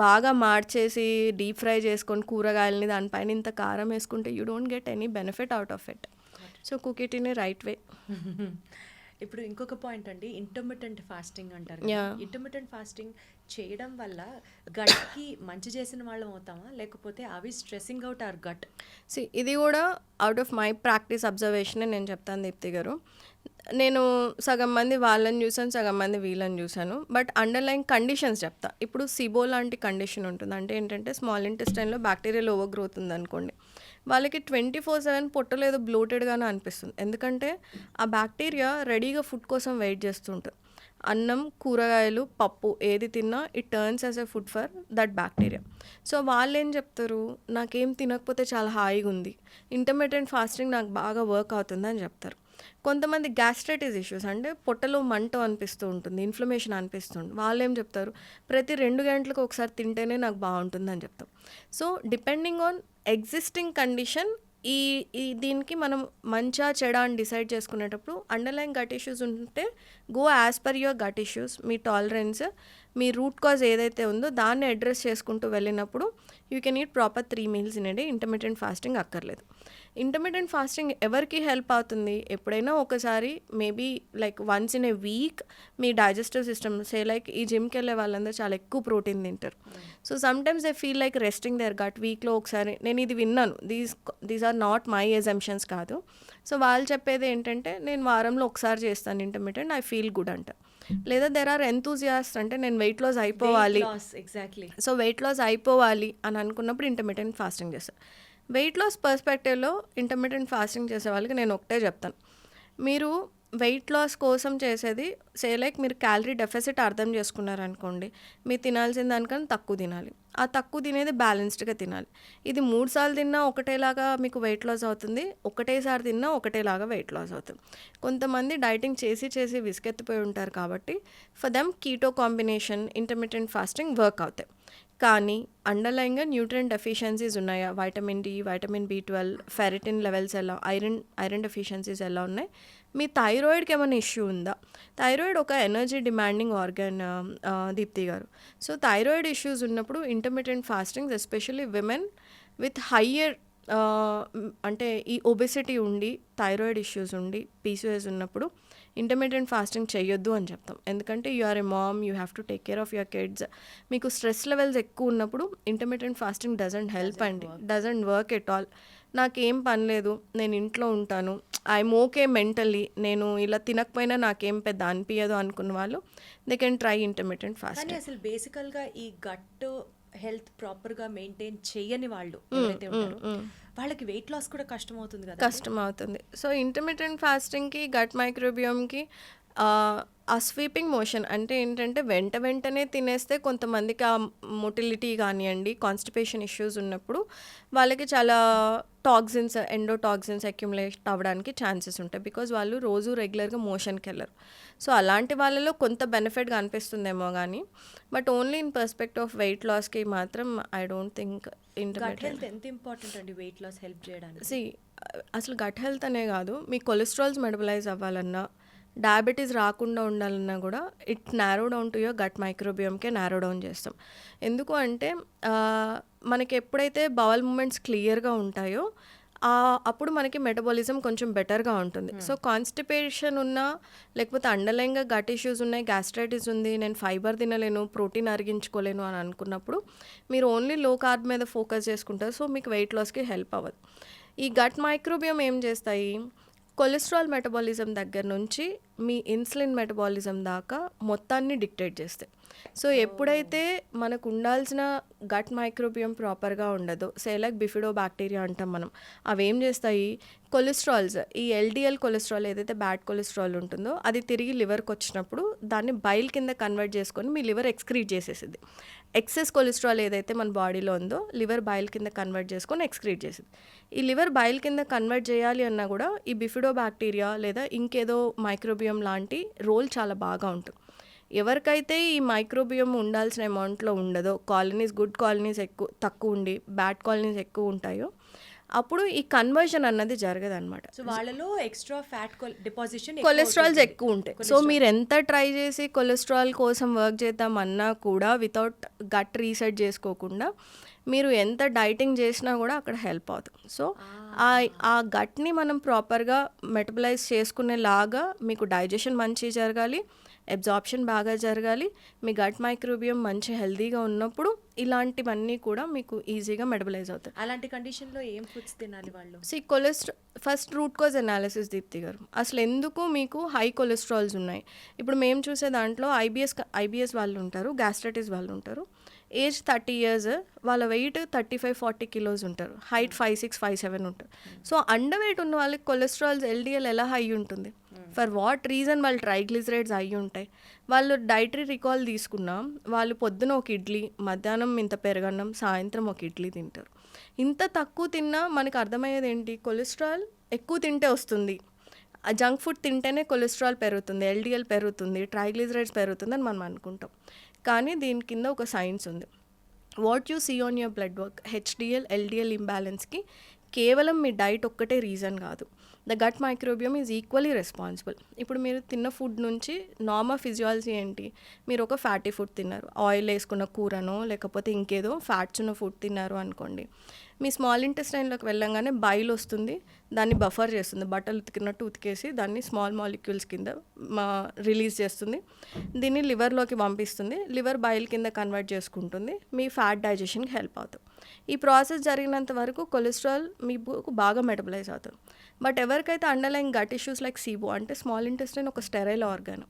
బాగా మార్చేసి డీప్ ఫ్రై చేసుకొని కూరగాయలని దానిపైన ఇంత కారం వేసుకుంటే you don't get any benefit out of it. So cook it in a right way. ఇప్పుడు ఇంకొక పాయింట్ అండి, ఇంటర్మిటెంట్ ఫాస్టింగ్ అంటారు. ఇంటర్మిటెంట్ ఫాస్టింగ్ చేయడం వల్ల గట్కి మంచి చేసిన వాళ్ళం అవుతామా, లేకపోతే అవి స్ట్రెస్సింగ్ అవుట్ అవర్ గట్? ఇది కూడా out of my practice observation నేను చెప్తాను దీప్తి గారు. నేను సగం మంది వాళ్ళని చూసాను, సగం మంది వీళ్ళని చూసాను. బట్ అండర్లైన్ కండిషన్స్ చెప్తా. ఇప్పుడు సిబో లాంటి కండిషన్ ఉంటుంది. అంటే ఏంటంటే స్మాల్ ఇంటెస్టైన్లో బ్యాక్టీరియల్ ఓవర్ గ్రోత్ ఉందనుకోండి, వాళ్ళకి 24/7 పొట్టలో ఏదో బ్లోటెడ్గానే అనిపిస్తుంది. ఎందుకంటే ఆ బ్యాక్టీరియా రెడీగా ఫుడ్ కోసం వెయిట్ చేస్తుంటుంది. అన్నం, కూరగాయలు, పప్పు ఏది తిన్నా it turns as a food for that bacteria. So వాళ్ళు ఏం చెప్తారు, నాకేం తినకపోతే చాలా హాయిగా ఉంది, ఇంటర్మిటెంట్ ఫాస్టింగ్ నాకు బాగా వర్క్ అవుతుంది అని చెప్తారు. కొంతమంది గ్యాస్ట్రైటిస్ ఇష్యూస్, అంటే పొట్టలో మంట అనిపిస్తూ ఉంటుంది, ఇన్ఫ్లమేషన్ అనిపిస్తుంది, వాళ్ళు ఏం చెప్తారు, ప్రతి 2 గంటలకు ఒకసారి తింటేనే నాకు బాగుంటుంది అని చెప్తాం. So depending on existing condition ఈ దీనికి మనం మంచా చెడా అని డిసైడ్ చేసుకునేటప్పుడు అండర్లైన్ గట్ ఇష్యూస్ ఉంటే go as per your gut issues, మీ టాలరెన్స్, మీ రూట్ కాజ్ ఏదైతే ఉందో దాన్ని అడ్రస్ చేసుకుంటూ వెళ్ళినప్పుడు you can eat proper 3 meals in a day. Intermittent fasting అక్కర్లేదు. ఇంటర్మిటెంట్ ఫాస్టింగ్ ఎవరికి హెల్ప్ అవుతుంది, ఎప్పుడైనా ఒకసారి maybe like once in a week మీ డైజెస్టివ్ సిస్టమ్ సే లైక్ ఈ జిమ్కి వెళ్ళే వాళ్ళందరూ చాలా ఎక్కువ ప్రోటీన్ తింటారు. So sometimes they feel like resting their gut. వీక్లో ఒకసారి, నేను ఇది విన్నాను, these are not my assumptions కాదు. సో వాళ్ళు చెప్పేది ఏంటంటే నేను వారంలో ఒకసారి చేస్తాను ఇంటర్మిటెంట్, ఐ ఫీల్ గుడ్ అంట. లేదా దెర్ ఆర్ ఎంతూజియాస్ట్, అంటే నేను వెయిట్ లాస్ అయిపోవాలి, సో వెయిట్ లాస్ అయిపోవాలి అని అనుకున్నప్పుడు ఇంటర్మిటెంట్ ఫాస్టింగ్ చేస్తారు. వెయిట్ లాస్ పర్స్పెక్టివ్లో ఇంటర్మిటెంట్ ఫాస్టింగ్ చేసే వాళ్ళకి నేను ఒకటే చెప్తాను, మీరు వెయిట్ లాస్ కోసం చేసేది సే లైక్ మీరు క్యాలరీ డెఫిసిట్ అర్థం చేసుకున్నారనుకోండి, మీరు తినాల్సిన దానికన్నా తక్కువ తినాలి. ఆ తక్కువ తినేది బ్యాలెన్స్డ్గా తినాలి. ఇది 3 సార్లు తిన్నా ఒకటేలాగా మీకు వెయిట్ లాస్ అవుతుంది, ఒకటేసారి తిన్నా ఒకటేలాగా వెయిట్ లాస్ అవుతుంది. కొంతమంది డైటింగ్ చేసి విసుకెత్తిపోయి ఉంటారు కాబట్టి for them keto combination, intermittent fasting work అవుతాయి. కానీ అండర్లైన్గా న్యూట్రియంట్ డెఫిషియన్సీస్ ఉన్నాయా, vitamin D, vitamin B12, ferritin levels ఎలా, ఐరన్ డెఫిషియన్సీస్ ఎలా ఉన్నాయి, మీ థైరాయిడ్కి ఏమైనా ఇష్యూ ఉందా? థైరాయిడ్ ఒక ఎనర్జీ డిమాండింగ్ ఆర్గాన్ దీప్తి గారు. సో థైరాయిడ్ ఇష్యూస్ ఉన్నప్పుడు intermittent fastings especially women with higher అంటే ఈ ఒబెసిటీ ఉండి థైరాయిడ్ ఇష్యూస్ ఉండి PCOS ఉన్నప్పుడు ఇంటర్మీడియట్ ఫాస్టింగ్ చేయొద్దు అని చెప్తాం. ఎందుకంటే you are a mom, you have to take care of your kids. మీకు స్ట్రెస్ లెవెల్స్ ఎక్కువ ఉన్నప్పుడు ఇంటర్మీడియట్ ఫాస్టింగ్ డజంట్ హెల్ప్ అండి, డజంట్ వర్క్ ఎట్ ఆల్. నాకేం పని లేదు, నేను ఇంట్లో ఉంటాను, ఐఎమ్ ఓకే మెంటల్లీ, నేను ఇలా తినకపోయినా నాకేం పెద్ద అనిపించదు అనుకున్న వాళ్ళు దే కెన్ ట్రై ఇంటర్మీడియట్ కానీ ఫాస్టింగ్. అసలు బేసికల్గా ఈ గట్ హెల్త్ ప్రాపర్గా మెయింటైన్ చేయని వాళ్ళు ఎవరైతే ఉంటారో వాళ్ళకి వెయిట్ లాస్ కూడా కష్టం అవుతుంది కదా. కష్టం అవుతుంది. సో ఇంటర్మీడియట్ ఫాస్టింగ్కి గట్ మైక్రోబియోమ్కి ఆ స్వీపింగ్ మోషన్ అంటే ఏంటంటే వెంటనే తినేస్తే కొంతమందికి ఆ మొటిలిటీ కానివ్వండి, కాన్స్టిపేషన్ ఇష్యూస్ ఉన్నప్పుడు వాళ్ళకి చాలా టాక్సిన్స్, ఎండోటాక్సిన్స్ అక్యుములేట్ అవ్వడానికి ఛాన్సెస్ ఉంటాయి. బికాజ్ వాళ్ళు రోజు రెగ్యులర్గా మోషన్కి వెళ్ళరు. సో అలాంటి వాళ్ళలో కొంత బెనిఫిట్గా అనిపిస్తుందేమో కానీ but only in perspective of weight లాస్కి మాత్రం I don't think gut intermediate. Health ఎంత ఇంపార్టెంట్ అండి వెయిట్ లాస్ హెల్ప్ చేయడానికి? సి అసలు గట్ హెల్త్ అనే కాదు, మీ కొలెస్ట్రాల్స్ మెటబలైజ్ అవ్వాలన్నా, డయాబెటీస్ రాకుండా ఉండాలన్నా కూడా it narrow down to your gut మైక్రోబియోమ్కే నారో డౌన్ చేస్తాం. ఎందుకు అంటే మనకి ఎప్పుడైతే బవల్ మూమెంట్స్ క్లియర్గా ఉంటాయో అప్పుడు మనకి మెటబాలిజం కొంచెం బెటర్గా ఉంటుంది. సో కాన్స్టిపేషన్ ఉన్నా, లేకపోతే అండర్లైన్గా గట్ ఇష్యూస్ ఉన్నాయి, గ్యాస్ట్రైటిస్ ఉంది, నేను ఫైబర్ తినలేను, ప్రోటీన్ అరిగించుకోలేను అని అనుకున్నప్పుడు మీరు ఓన్లీ లో కార్బ్ మీద ఫోకస్ చేసుకుంటారు. సో మీకు వెయిట్ లాస్కి హెల్ప్ అవ్వదు. ఈ గట్ మైక్రోబియోమ్ ఏం చేస్తాయి, కొలెస్ట్రాల్ మెటబాలిజం దగ్గర నుంచి మీ ఇన్సులిన్ మెటబాలిజం దాకా మొత్తాన్ని డిక్టేట్ చేస్తాయి. సో ఎప్పుడైతే మనకు ఉండాల్సిన గట్ మైక్రోబియం ప్రాపర్గా ఉండదో, లైక్ బిఫిడో బ్యాక్టీరియా అంటాం మనం, అవి ఏం చేస్తాయి, కొలెస్ట్రాల్స్, ఈ ఎల్డిఎల్ కొలెస్ట్రాల్ ఏదైతే బ్యాడ్ కొలెస్ట్రాల్ ఉంటుందో అది తిరిగి లివర్కి వచ్చినప్పుడు దాన్ని బైల్ కింద కన్వర్ట్ చేసుకొని మీ లివర్ ఎక్స్క్రీట్ చేసేసింది. ఎక్సెస్ కొలెస్ట్రాల్ ఏదైతే మన బాడీలో ఉందో లివర్ బైల్ కింద కన్వర్ట్ చేసుకొని ఎక్స్క్రీట్ చేసింది. ఈ లివర్ బైల్ కింద కన్వర్ట్ చేయాలి అన్నా కూడా ఈ బిఫిడో బ్యాక్టీరియా లేదా ఇంకేదో మైక్రోబియం లాంటి రోల్ చాలా బాగా ఉంటుంది. ఎవరికైతే ఈ మైక్రోబియం ఉండాల్సిన అమౌంట్లో ఉండదో, కాలనీస్, గుడ్ కాలనీస్ తక్కువ ఉండి బ్యాడ్ కాలనీస్ ఎక్కువ ఉంటాయో అప్పుడు ఈ కన్వర్షన్ అన్నది జరగదన్నమాట. సో వాళ్ళలో ఎక్స్ట్రా ఫ్యాట్ డిపాజిషన్, కొలెస్ట్రాల్స్ ఎక్కువ ఉంటాయి. సో మీరు ఎంత ట్రై చేసి కొలెస్ట్రాల్ కోసం వర్క్ చేద్దామన్నా కూడా వితౌట్ గట్ రీసెట్ చేసుకోకుండా మీరు ఎంత డైటింగ్ చేసినా కూడా అక్కడ హెల్ప్ అవుతుంది. సో ఆ గట్ని మనం ప్రాపర్గా మెటబలైజ్ చేసుకునేలాగా మీకు డైజెషన్ మంచిగా జరగాలి, అబ్జార్ప్షన్ బాగా జరగాలి, మీ గట్ మైక్రోబియం మంచి హెల్తీగా ఉన్నప్పుడు ఇలాంటివన్నీ కూడా మీకు ఈజీగా మెటబలైజ్ అవుతాయి. అలాంటి కండిషన్లో ఏం ఫుడ్స్ తినాలి వాళ్ళు? First root cause analysis Deepti గారు, అసలు ఎందుకు మీకు హై కొలెస్ట్రాల్స్ ఉన్నాయి. ఇప్పుడు మేము చూసే దాంట్లో ఐబిఎస్ వాళ్ళు ఉంటారు, గ్యాస్ట్రైటిస్ వాళ్ళు ఉంటారు, ఏజ్ 30 years, వాళ్ళ వెయిట్ 35-40 kilos ఉంటారు, హైట్ 5'6", 5'7" ఉంటారు. సో అండర్ వెయిట్ ఉన్న వాళ్ళకి కొలెస్ట్రాల్స్ ఎల్డిఎల్ ఎలా హై ఉంటుంది, ఫర్ వాట్ రీజన్ వాళ్ళు ట్రైగ్లిజరైడ్స్ అయ్యి ఉంటాయి. వాళ్ళు డైటరీ రికాల్ తీసుకున్నా వాళ్ళు పొద్దున ఒక ఇడ్లీ, మధ్యాహ్నం ఇంత పెరగన్నం, సాయంత్రం ఒక ఇడ్లీ తింటారు. ఇంత తక్కువ తిన్నా మనకు అర్థమయ్యేది ఏంటి, కొలెస్ట్రాల్ ఎక్కువ తింటే వస్తుంది, జంక్ ఫుడ్ తింటేనే కొలెస్ట్రాల్ పెరుగుతుంది, ఎల్డిఎల్ పెరుగుతుంది, ట్రైగ్లిజరైడ్స్ పెరుగుతుంది అని మనం అనుకుంటాం. కానీ దీని కింద ఒక సైన్స్ ఉంది. What you see on your blood work, HDL LDL ఇంబ్యాలెన్స్కి కేవలం మీ డైట్ ఒక్కటే రీజన్ కాదు, the gut microbiome is equally responsible. ఇప్పుడు మీరు తిన్న ఫుడ్ నుంచి నార్మల్ ఫిజియాలజీ ఏంటి, మీరు ఒక ఫ్యాటీ ఫుడ్ తిన్నారు, ఆయిల్ వేసుకున్న కూరనో లేకపోతే ఇంకేదో ఫ్యాట్స్ ఉన్న ఫుడ్ తిన్నారు అనుకోండి, మీ స్మాల్ ఇంటెస్టైన్లోకి వెళ్ళంగానే బైల్ వస్తుంది, దాన్ని బఫర్ చేస్తుంది, బట్టలు ఉతికినట్టు ఉతికేసి దాన్ని స్మాల్ మాలిక్యూల్స్ కింద రిలీజ్ చేస్తుంది, దీన్ని లివర్లోకి పంపిస్తుంది, లివర్ బైల్ కింద కన్వర్ట్ చేసుకుంటుంది, మీ ఫ్యాట్ డైజెషన్కి హెల్ప్ అవుతుంది. ఈ ప్రాసెస్ జరిగినంత వరకు కొలెస్ట్రాల్ మీకు బాగా మెటబలైజ్ అవుతుంది. బట్ ఎవరికైతే underline gut issues like SIBO, అంటే స్మాల్ ఇంటెస్టైన్ ఒక స్టెరైల్ ఆర్గాన్,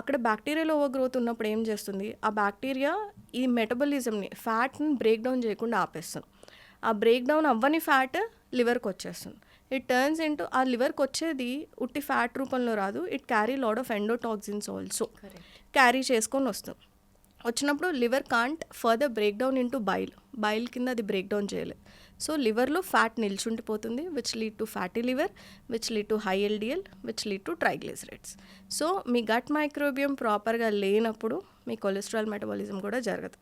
అక్కడ బ్యాక్టీరియల్ ఓవర్ గ్రోత్ ఉన్నప్పుడు ఏం చేస్తుంది, ఆ బ్యాక్టీరియా ఈ మెటబలిజంని, ఫ్యాట్ని బ్రేక్ డౌన్ చేయకుండా ఆపేస్తుంది. ఆ బ్రేక్ డౌన్ అవ్వని ఫ్యాట్ లివర్కి వచ్చేస్తుంది. ఇట్ టర్న్స్ ఇంటూ, ఆ లివర్కి వచ్చేది ఉట్టి ఫ్యాట్ రూపంలో రాదు, it carry load of endotoxins also carry చేసుకొని వస్తుంది. వచ్చినప్పుడు liver can't further break down into bile కింద అది బ్రేక్ డౌన్ చేయలేదు. సో లివర్లో ఫ్యాట్ నిల్చుండిపోతుంది, which lead to fatty liver, which lead to high LDL, which lead to triglycerides. So మీ gut microbiome ప్రాపర్గా లేనప్పుడు మీ కొలెస్ట్రాల్ మెటబాలిజం కూడా జరగదు.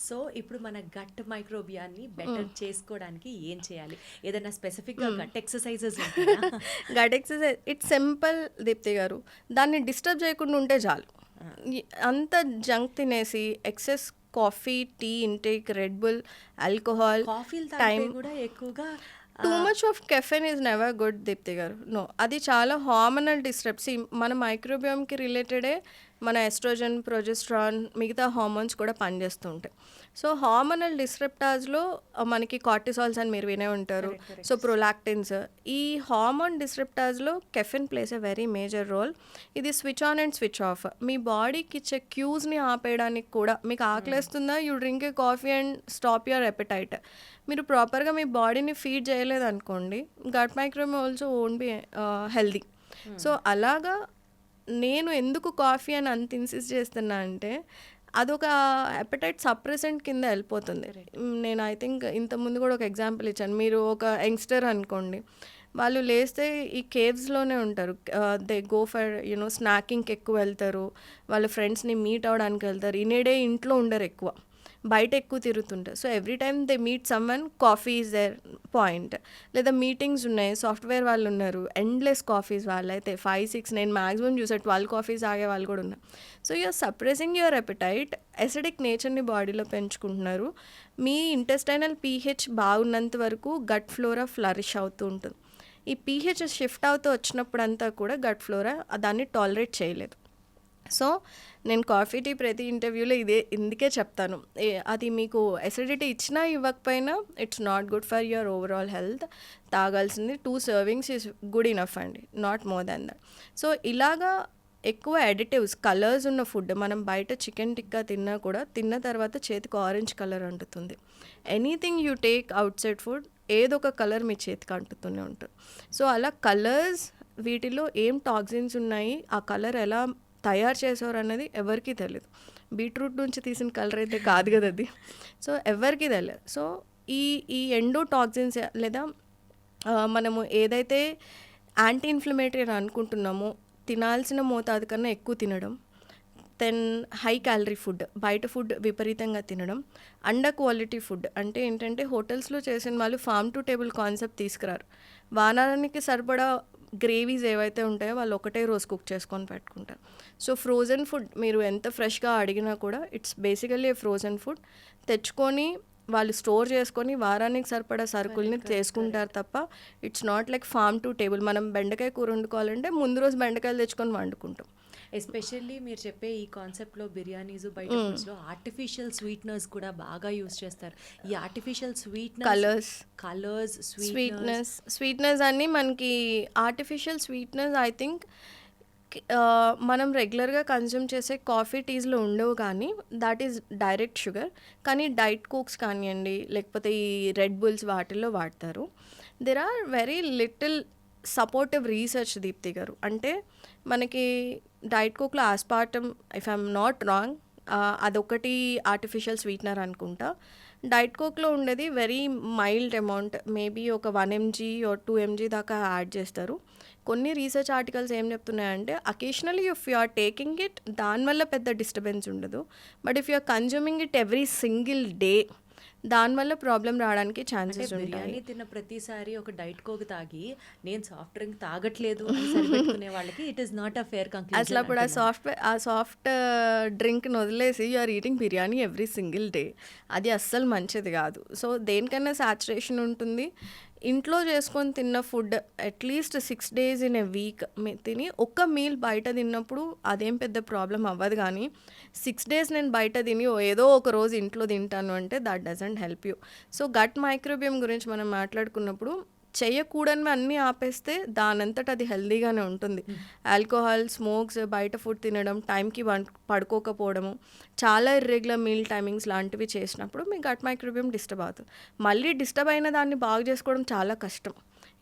సో ఇప్పుడు మన గట్ మైక్రోబియాన్ని బెటర్ చేసుకోవడానికి ఏం చేయాలి? ఏదైనా స్పెసిఫిక్గా gut exercises? Gut exercise it's simple Deepti గారు, దాన్ని డిస్టర్బ్ చేయకుండా ఉంటే చాలు. అంత జంక్ తినేసి excess coffee, tea intake, Red Bull, alcohol, కాఫీలు తాగితే కూడా ఎక్కువగా too much of caffeine is never good Deepti గారు. నో, అది చాలా హార్మోనల్ డిస్టర్బ్స్. మన మైక్రోబియోమ్కి రిలేటెడే మన ఎస్ట్రోజన్, ప్రొజెస్ట్రాన్, మిగతా హార్మోన్స్ కూడా పనిచేస్తూ ఉంటాయి. సో హార్మోనల్ డిస్రప్టార్స్లో మనకి కార్టిసాల్స్ అని మీరు వినే ఉంటారు. సో ప్రొలాక్టిన్స్, ఈ హార్మోన్ డిస్రప్టార్స్లో caffeine plays a very major role. ఇది switch on and switch off. మీ బాడీకి ఇచ్చే క్యూస్ని ఆపేయడానికి కూడా, మీకు ఆకలేస్తుందా, you drink a coffee and stop your appetite. మీరు ప్రాపర్గా మీ బాడీని ఫీడ్ చేయలేదు అనుకోండి, gut microbiome also won't be healthy. So అలాగా నేను ఎందుకు కాఫీ అని అంత ఇన్సిస్ట్ చేస్తున్నా అంటే, అదొక అపెటైట్ సప్రెసెంట్ కింద వెళ్ళిపోతుంది. నేను ఐ థింక్ ఇంతకుముందు కూడా ఒక ఎగ్జాంపుల్ ఇచ్చాను. మీరు ఒక యంగ్స్టర్ అనుకోండి, వాళ్ళు లేస్తే ఈ కేవ్స్లోనే ఉంటారు. దే గో ఫర్ స్నాకింగ్కి ఎక్కువ వెళ్తారు, వాళ్ళ ఫ్రెండ్స్ని మీట్ అవ్వడానికి వెళ్తారు. ఇన్ డే ఇంట్లో ఉండరు, ఎక్కువ బయట ఎక్కువ తిరుగుతుంటారు. So every time they meet someone, coffee is their point. లేదా మీటింగ్స్ ఉన్నాయి, సాఫ్ట్వేర్ వాళ్ళు ఉన్నారు, ఎండ్లెస్ కాఫీస్. వాళ్ళైతే 5-6, నేను మ్యాక్సిమం చూసే 12 కాఫీస్ ఆగే వాళ్ళు కూడా ఉన్నారు. So you're suppressing your appetite, acidic నేచర్ని బాడీలో పెంచుకుంటున్నారు. మీ ఇంటెస్టైనల్ పీహెచ్ బాగున్నంత వరకు గట్ ఫ్లోరా ఫ్లరిష్ అవుతూ ఉంటుంది. ఈ పీహెచ్ షిఫ్ట్ అవుతూ వచ్చినప్పుడు అంతా కూడా గట్ ఫ్లోరా దాన్ని టాలరేట్ చేయలేదు. సో నేను కాఫీ టీ ప్రతి ఇంటర్వ్యూలో ఇందుకే చెప్తాను, అది మీకు ఎసిడిటీ ఇచ్చినా ఇవ్వకపోయినా it's not good for your overall health. తాగాల్సింది 2 servings ఈజ్ గుడ్ ఇనఫ్ అండి, not more than that. So ఇలాగా ఎక్కువ అడిటివ్స్, కలర్స్ ఉన్న ఫుడ్, మనం బయట చికెన్ టిక్కా తిన్నా కూడా తిన్న తర్వాత చేతికి ఆరెంజ్ కలర్ అంటుతుంది. Anything you take outside food, ఏదో ఒక కలర్ మీ చేతికి అంటుతూనే ఉంటుంది. సో అలా కలర్స్, వీటిలో ఏం టాక్సిన్స్ ఉన్నాయి, ఆ కలర్ ఎలా తయారు చేసేవారు అన్నది ఎవరికీ తెలియదు. బీట్రూట్ నుంచి తీసిన కలర్ అయితే కాదు కదా అది. సో ఎవరికీ తెలియదు. సో ఈ ఎండోటాక్సిన్స్ లేదా మనము ఏదైతే యాంటీ ఇన్ఫ్లమేటరీ అని అనుకుంటున్నామో, తినాల్సిన మోతాదు కన్నా ఎక్కువ తినడం, దెన్ హై క్యాలరీ ఫుడ్, బయట ఫుడ్ విపరీతంగా తినడం, అండర్ క్వాలిటీ ఫుడ్ అంటే ఏంటంటే హోటల్స్లో చేసిన వాళ్ళు ఫార్మ్ టు టేబుల్ కాన్సెప్ట్ తీసుకురారు. వారానికి సరిపడా గ్రేవీస్ ఏవైతే ఉంటాయో వాళ్ళు ఒకటే రోజు కుక్ చేసుకొని పెట్టుకుంటారు. సో ఫ్రోజన్ ఫుడ్ మీరు ఎంత ఫ్రెష్గా అడిగినా కూడా ఇట్స్ బేసికల్లీ ఫ్రోజన్ ఫుడ్ తెచ్చుకొని వాళ్ళు స్టోర్ చేసుకొని వారానికి సరిపడా సరుకుల్ని చేసుకుంటారు తప్ప it's not like farm to table. మనం బెండకాయ కూర వండుకోవాలంటే ముందు రోజు బెండకాయలు తెచ్చుకొని వండుకుంటాం. ఎస్పెషల్లీ మీరు చెప్పే ఈ కాన్సెప్ట్లో బిర్యానీస్, బయట ఫుడ్స్లో ఆర్టిఫిషియల్ స్వీట్నర్స్ కూడా బాగా యూస్ చేస్తారు. ఈ ఆర్టిఫిషియల్ కలర్స్ స్వీట్నెస్ అన్నీ మనకి ఆర్టిఫిషియల్ స్వీట్నెస్ ఐ థింక్ మనం రెగ్యులర్గా కన్జ్యూమ్ చేసే కాఫీ టీస్లో ఉండవు, కానీ దాట్ ఈజ్ డైరెక్ట్ షుగర్. కానీ డైట్ కోక్స్ కానివ్వండి, లేకపోతే ఈ రెడ్ బుల్స్ వాటిల్లో వాడతారు. There are very little supportive research Deepthi garu. అంటే మనకి డైట్ కోక్లో aspartame, if I'm not wrong, అదొకటి ఆర్టిఫిషియల్ స్వీట్నర్ అనుకుంటా. డైట్ కోక్లో ఉండేది వెరీ మైల్డ్ అమౌంట్, మేబీ ఒక 1 mg ఆర్ 2 mg దాకా యాడ్ చేస్తారు. కొన్ని రీసెర్చ్ ఆర్టికల్స్ ఏం చెప్తున్నాయంటే occasionally if you are taking it దానివల్ల పెద్ద డిస్టర్బెన్స్ ఉండదు, but if you are consuming it every single day దానివల్ల ప్రాబ్లం రావడానికి ఛాన్సెస్ ఉంటాయి. బిర్యానీ తిన్న ప్రతిసారి ఒక డైట్ కోక్ తాగి నేను సాఫ్ట్ డ్రింక్ తాగట్లేదు అని సరిపెట్టుకునే వాళ్ళకి it is not a fair conclusion. అసలు అప్పుడు ఆ సాఫ్ట్ డ్రింక్ని వదిలేసి you are eating biryani every single day, అది అస్సలు మంచిది కాదు. సో దేనికన్నా సాచురేషన్ ఉంటుంది. ఇంట్లో చేసుకొని తిన్న food at least 6 days in a week తిని ఒక్క మీల్ బయట తిన్నప్పుడు అదేం పెద్ద ప్రాబ్లం అవ్వదు. కానీ 6 days నేను బయట తిని ఏదో ఒక రోజు ఇంట్లో తింటాను అంటే that doesn't help you. So gut microbiome గురించి మనం మాట్లాడుకున్నప్పుడు చేయకూడని అన్నీ ఆపేస్తే దానంతట అది హెల్దీగానే ఉంటుంది. ఆల్కహాల్, స్మోక్స్, బయట ఫుడ్ తినడం, టైంకి పడుకోకపోవడము, చాలా ఇర్రెగ్యులర్ మీల్ టైమింగ్స్ లాంటివి చేసినప్పుడు మీ గట్ మైక్రోబియం డిస్టర్బ్ అవుతుంది. మళ్ళీ డిస్టర్బ్ అయిన దాన్ని బాగు చేసుకోవడం చాలా కష్టం.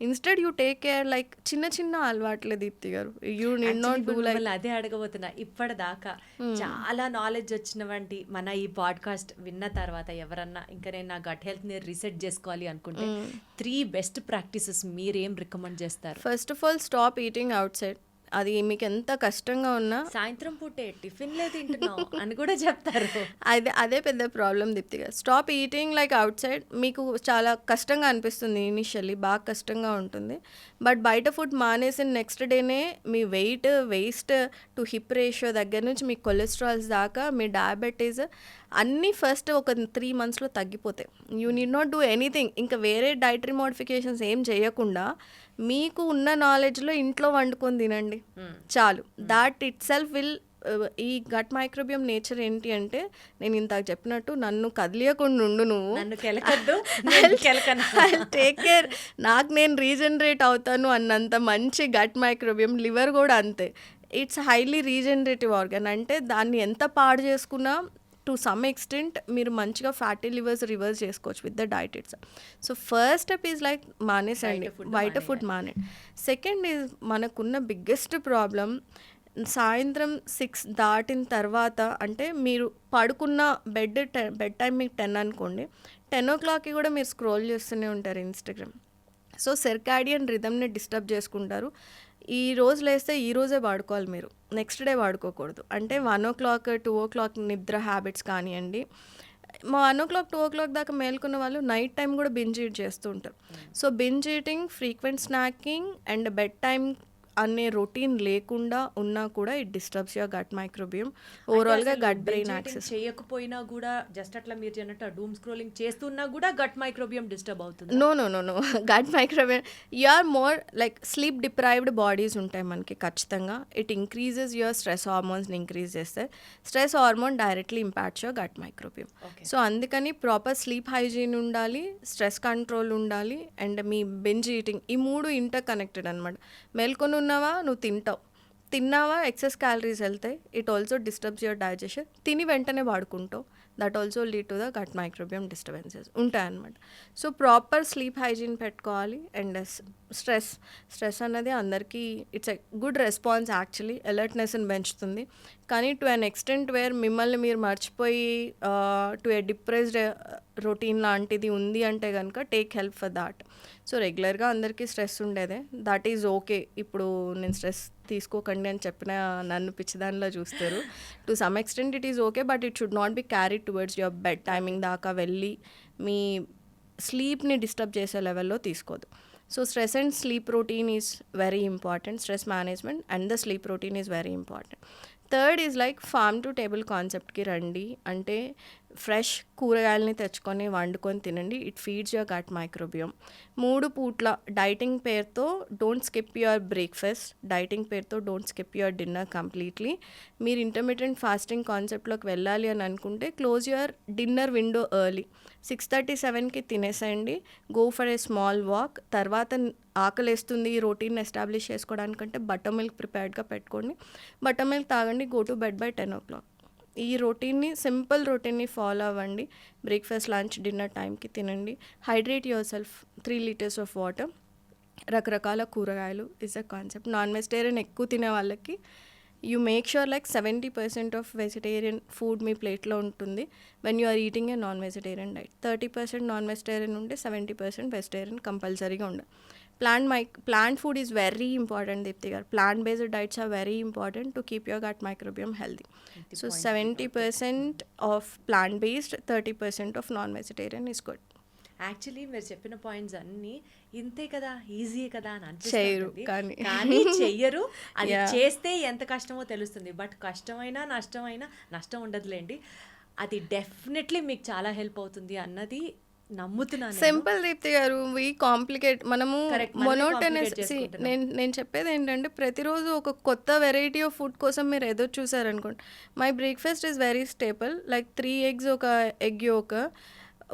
Instead you take care like చిన్న చిన్న అలవాట్లే దీప్తి గారు. You need not do like. అదే అడగబోతున్నా. ఇప్పటిదాకా చాలా నాలెడ్జ్ వచ్చినవంటి మన ఈ పాడ్కాస్ట్ విన్న తర్వాత ఎవరన్నా ఇంకా నేను నా గట్ హెల్త్ని రీసెట్ చేసుకోవాలి అనుకుంటే 3 best practices మీరేం రికమెండ్ చేస్తారు? First of all stop eating out side. అది మీకు ఎంత కష్టంగా ఉన్నా సాయంత్రం పూటే టిఫిన్లే తింటున్నాం అని కూడా చెప్తారు. అదే పెద్ద ప్రాబ్లం దీప్తిగా. Stop eating like outside. మీకు చాలా కష్టంగా అనిపిస్తుంది ఇనిషియల్లీ, బాగా కష్టంగా ఉంటుంది. బట్ బయట ఫుడ్ మానేసిన నెక్స్ట్ డేనే మీ వేస్ట్ టు హిప్ రేషియో దగ్గర నుంచి మీ కొలెస్ట్రాల్స్ దాకా, మీ డయాబెటీస్ అన్నీ ఫస్ట్ ఒక 3 మంత్స్లో తగ్గిపోతాయి. You need not do anything. ఇంకా వేరే డైటరీ మోడిఫికేషన్స్ ఏం చేయకుండా మీకు ఉన్న నాలెడ్జ్లో ఇంట్లో వండుకొని తినండి చాలు. దాట్ ఇట్ సెల్ఫ్ విల్ ఈ గట్ మైక్రోబియం నేచర్ ఏంటి అంటే, నేను ఇంతకు చెప్పినట్టు నన్ను కదిలియకుండా ఉండు నువ్వు, నన్ను కెలకద్దు, నేను కెలకను. టేక్ కేర్, నాకు నేను రీజనరేట్ అవుతాను అన్నంత మంచి గట్ మైక్రోబియం. లివర్ కూడా అంతే, ఇట్స్ హైలీ రీజనరేటివ్ ఆర్గన్. అంటే దాన్ని ఎంత పాడు చేసుకున్నా టు సమ్ ఎక్స్టెంట్ మీరు మంచిగా ఫ్యాటీ లివర్స్ రివర్స్ చేసుకోవచ్చు with the diet its. So first step is like మానేసండి, బయట ఫుడ్ మానేయండి. సెకండ్ ఈజ్ మనకున్న బిగ్గెస్ట్ ప్రాబ్లం, సాయంత్రం 6 దాటిన తర్వాత, అంటే మీరు పడుకున్న బెడ్ టైం మీకు 10 అనుకోండి, 10 o'clockకి కూడా మీరు స్క్రోల్ చేస్తూనే ఉంటారు ఇన్స్టాగ్రామ్. సో సెర్కాడియన్ రిథమ్ని డిస్టర్బ్ చేసుకుంటారు. ఈ రోజు లేస్తే ఈ రోజే వాడుకోవాలి మీరు, నెక్స్ట్ డే వాడుకోకూడదు. అంటే 1 o'clock 2 o'clock నిద్ర హ్యాబిట్స్ కానివ్వండి, 1 o'clock 2 o'clock దాకా మేల్కొన్న వాళ్ళు నైట్ టైం కూడా బింజ్ ఈట్ చేస్తూ ఉంటారు. So binge eating, frequent snacking and bed time అనే రొటీన్ లేకుండా ఉన్నా కూడా it disturbs your gut microbiome. ఓవరాల్గా గట్ బ్రెయిన్ యాక్సెస్ చేయకపోయినా కూడా జస్ట్ అట్లా మీరు చెప్పినట్టు డూమ్ స్క్రోలింగ్ చేస్తున్నా కూడా గట్ మైక్రోబియం డిస్టర్బ్ అవుతుంది. No gut microbiome, you are more like sleep deprived bodies ఉంటాయి మనకి ఖచ్చితంగా. ఇట్ ఇంక్రీజెస్ యువర్ స్ట్రెస్ హార్మోన్స్ని ఇంక్రీజ్ చేస్తే, stress hormone directly impacts your gut microbiome. So అందుకని ప్రాపర్ స్లీప్ హైజీన్ ఉండాలి, స్ట్రెస్ కంట్రోల్ ఉండాలి, and మీ బింజ్ ఈటింగ్, ఈ 3 ఇంటర్ కనెక్టెడ్ అనమాట. మేల్కొని ఉన్నావా, నువ్వు తిన్నావా, ఎక్సెస్ క్యాలరీస్ వెళ్తాయి, it also disturbs your digestion. తిని వెంటనే వాడుకుంటావు, that also lead to the gut microbiome disturbances ఉంటాయన్నమాట. సో ప్రాపర్ స్లీప్ హైజీన్ పెట్టుకోవాలి. అండ్ స్ట్రెస్ అన్నది అందరికీ it's a good response actually, అలర్ట్నెస్ని పెంచుతుంది. కానీ టు అన్ ఎక్స్టెంట్ వేర్ మిమ్మల్ని మీరు మర్చిపోయి టు ఏ డిప్రెస్డ్ రొటీన్ లాంటిది ఉంది అంటే కనుక take help for that. So రెగ్యులర్గా అందరికీ స్ట్రెస్ ఉండేదే, దట్ ఈజ్ ఓకే. ఇప్పుడు నేను స్ట్రెస్ తీసుకోకండి అని చెప్పిన నన్ను పిచ్చిదానిలో చూస్తారు. To some extent it is okay, but it should not be carry towards your bed timing దాకా వెళ్ళి మీ స్లీప్ని డిస్టర్బ్ చేసే లెవెల్లో తీసుకోదు. So stress and sleep routine is very important. Stress management and the sleep routine is very important. Third is like farm to table కాన్సెప్ట్కి రండి. అంటే ఫ్రెష్ కూరగాయలని తెచ్చుకొని వండుకొని తినండి. It feeds your gut microbiome. 3 పూట్ల డైటింగ్ పేరుతో don't skip your breakfast, dieting పేరుతో don't skip your dinner completely. మీరు ఇంటర్మీడియట్ ఫాస్టింగ్ కాన్సెప్ట్లోకి వెళ్ళాలి అని అనుకుంటే close your dinner window early. 6:37కి తినేసేయండి, go for a small walk. తర్వాత ఆకలేస్తుంది ఈ రొటీన్ ఎస్టాబ్లిష్ చేసుకోవడానికంటే బటర్ మిల్క్ ప్రిపేర్డ్గా పెట్టుకోండి, బటర్ మిల్క్ తాగండి, go to bed by 10 o'clock. ఈ రొటీన్ని, సింపుల్ రొటీన్ని ఫాలో అవ్వండి. బ్రేక్ఫాస్ట్, లంచ్, డిన్నర్ టైంకి తినండి. Hydrate yourself, 3 liters of water, రకరకాల కూరగాయలు is a concept. Non vegetarian ఎక్కువ తినే వాళ్ళకి you make sure like 70% of vegetarian food మీ ప్లేట్లో ఉంటుంది when you are eating a non vegetarian diet. 30% non vegetarian ఉంటే 70% వెజిటేరియన్ కంపల్సరీగా ఉండాలి. Plant food is very important, Deepti garu. Plant-based diets are very important to keep your gut microbiome healthy. So 70% of plant-based, 30% of non-vegetarian is good. Actually మీరు చెప్పిన points అన్నీ ఇంతే కదా, easy కదా అని చేయరు, అనిపిస్తుంది, కానీ చెయ్యరు. అది చేస్తే ఎంత కష్టమో తెలుస్తుంది. బట్ కష్టమైనా నష్టం ఉండదులేండి, అది డెఫినెట్లీ మీకు చాలా హెల్ప్ అవుతుంది అన్నది నమ్ముతున్నాను. సింపుల్ దీప్తి గారు, వీ కాంప్లికేట్, మనము మొనోటనస్. నేను చెప్పేది ఏంటంటే, ప్రతిరోజు ఒక కొత్త వెరైటీ ఆఫ్ ఫుడ్ కోసం మీరు ఏదో చూసారనుకోండి. My breakfast is very stable, like 3 eggs, ఒక ఎగ్ యోక్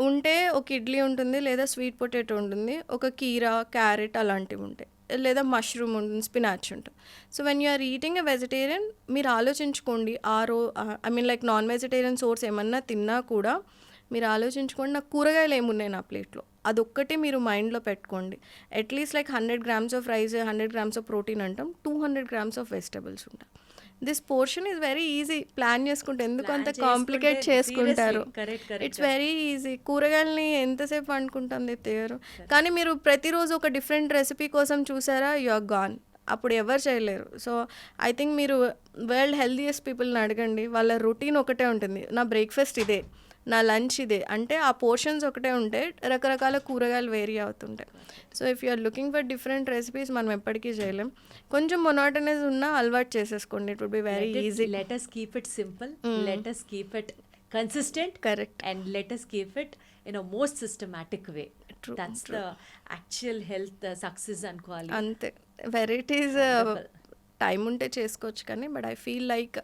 ఉంటే, ఒక ఇడ్లీ ఉంటుంది, లేదా స్వీట్ పొటాటో ఉంటుంది, ఒక కీరా, క్యారెట్ అలాంటివి ఉంటాయి, లేదా మష్రూమ్ ఉంటుంది, స్పినాచ్ ఉంటుంది. So when you are eating a vegetarian, మీరు ఆలోచించుకోండి, లైక్ నాన్ వెజిటేరియన్ సోర్స్ ఏమన్నా తిన్నా కూడా మీరు ఆలోచించుకోండి, నాకు కూరగాయలు ఏమున్నాయి నా ప్లేట్లో, అదొక్కటి మీరు మైండ్లో పెట్టుకోండి. At least like 100 grams of rice, 100 grams of protein అంటాం, 200 grams ఆఫ్ వెజిటబుల్స్ ఉంటాయి. This portion is very easy. Plan చేసుకుంటే, ఎందుకు అంత కాంప్లికేట్ చేసుకుంటారు? It's very easy. కూరగాయలని ఎంతసేపు వండుకుంటాం దీప్తి గారు? కానీ మీరు ప్రతిరోజు ఒక డిఫరెంట్ రెసిపీ కోసం చూసారా, యు ఆర్ గాన్. అప్పుడు ఎవరు చేయలేరు. సో ఐ థింక్ మీరు వరల్డ్ హెల్దీయెస్ట్ పీపుల్ని అడగండి, వాళ్ళ రొటీన్ ఒకటే ఉంటుంది. నా బ్రేక్ఫాస్ట్ ఇదే, నా లంచ్ ఇదే, అంటే ఆ పోర్షన్స్ ఒకటే ఉంటే రకరకాల కూరగాయలు వేరీ అవుతుంటాయి. So if you are looking for different recipes, మనం ఎప్పటికీ చేయలేం. కొంచెం మొనోటనస్ ఉన్నా అలవాటు చేసేసుకోండి, it would be very easy. Let us keep it simple, let us keep it consistent, Correct. and let us keep it in a most systematic way. True, That's the actual health success అనుకోవాలి. అంతే. Varieties time ఉంటే చేసుకోవచ్చు కానీ but I feel like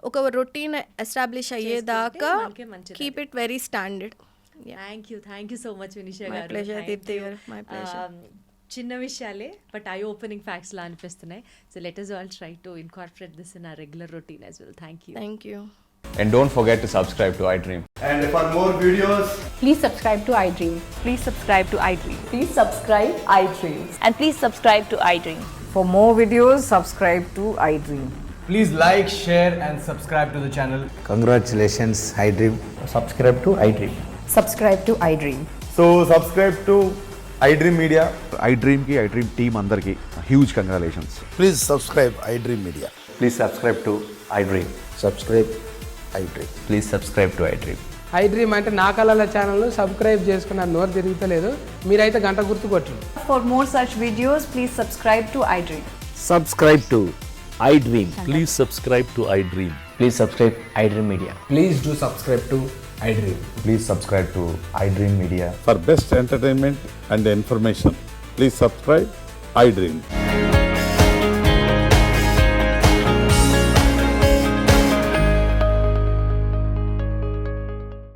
ఒక routine establish అయ్యేదాకా మనకే మంచిది keep it very standard. Thank you so much Vinisha Mai garu. Pleasure Thank Deepthi you. Garu, my pleasure. చిన్న విషయాలే బట్ ఐ ఓపెనింగ్ ఫ్యాక్ట్స్ లా అనిపిస్తున్నాయి. So let us all try to incorporate this in our regular routine as well. Thank you. Thank you. And don't forget to subscribe to iDream. And for more videos, Please subscribe to iDream. Please subscribe to iDream. Please subscribe iDream. And please subscribe to iDream. For more videos, subscribe to iDream. please like, share, and subscribe to the channel. Congratulations, iDream. Subscribe to iDream. Subscribe to iDream. So subscribe to iDream Media. iDream team అందరికి huge congratulations. Please subscribe iDream Media. Please subscribe to iDream. Subscribe iDream. Please subscribe to iDream. iDream అంటే నా కళల ఛానల్ను subscribe చేసుకున్న నోరు తిరుగుతలేదు, మీరైతే గంట గుర్తు కొట్టండి. For more such videos, please subscribe to iDream. Subscribe to iDream. Please subscribe to iDream. Please subscribe iDream Media. Please do subscribe to iDream. Please subscribe to iDream Media. For best entertainment and information please subscribe iDream.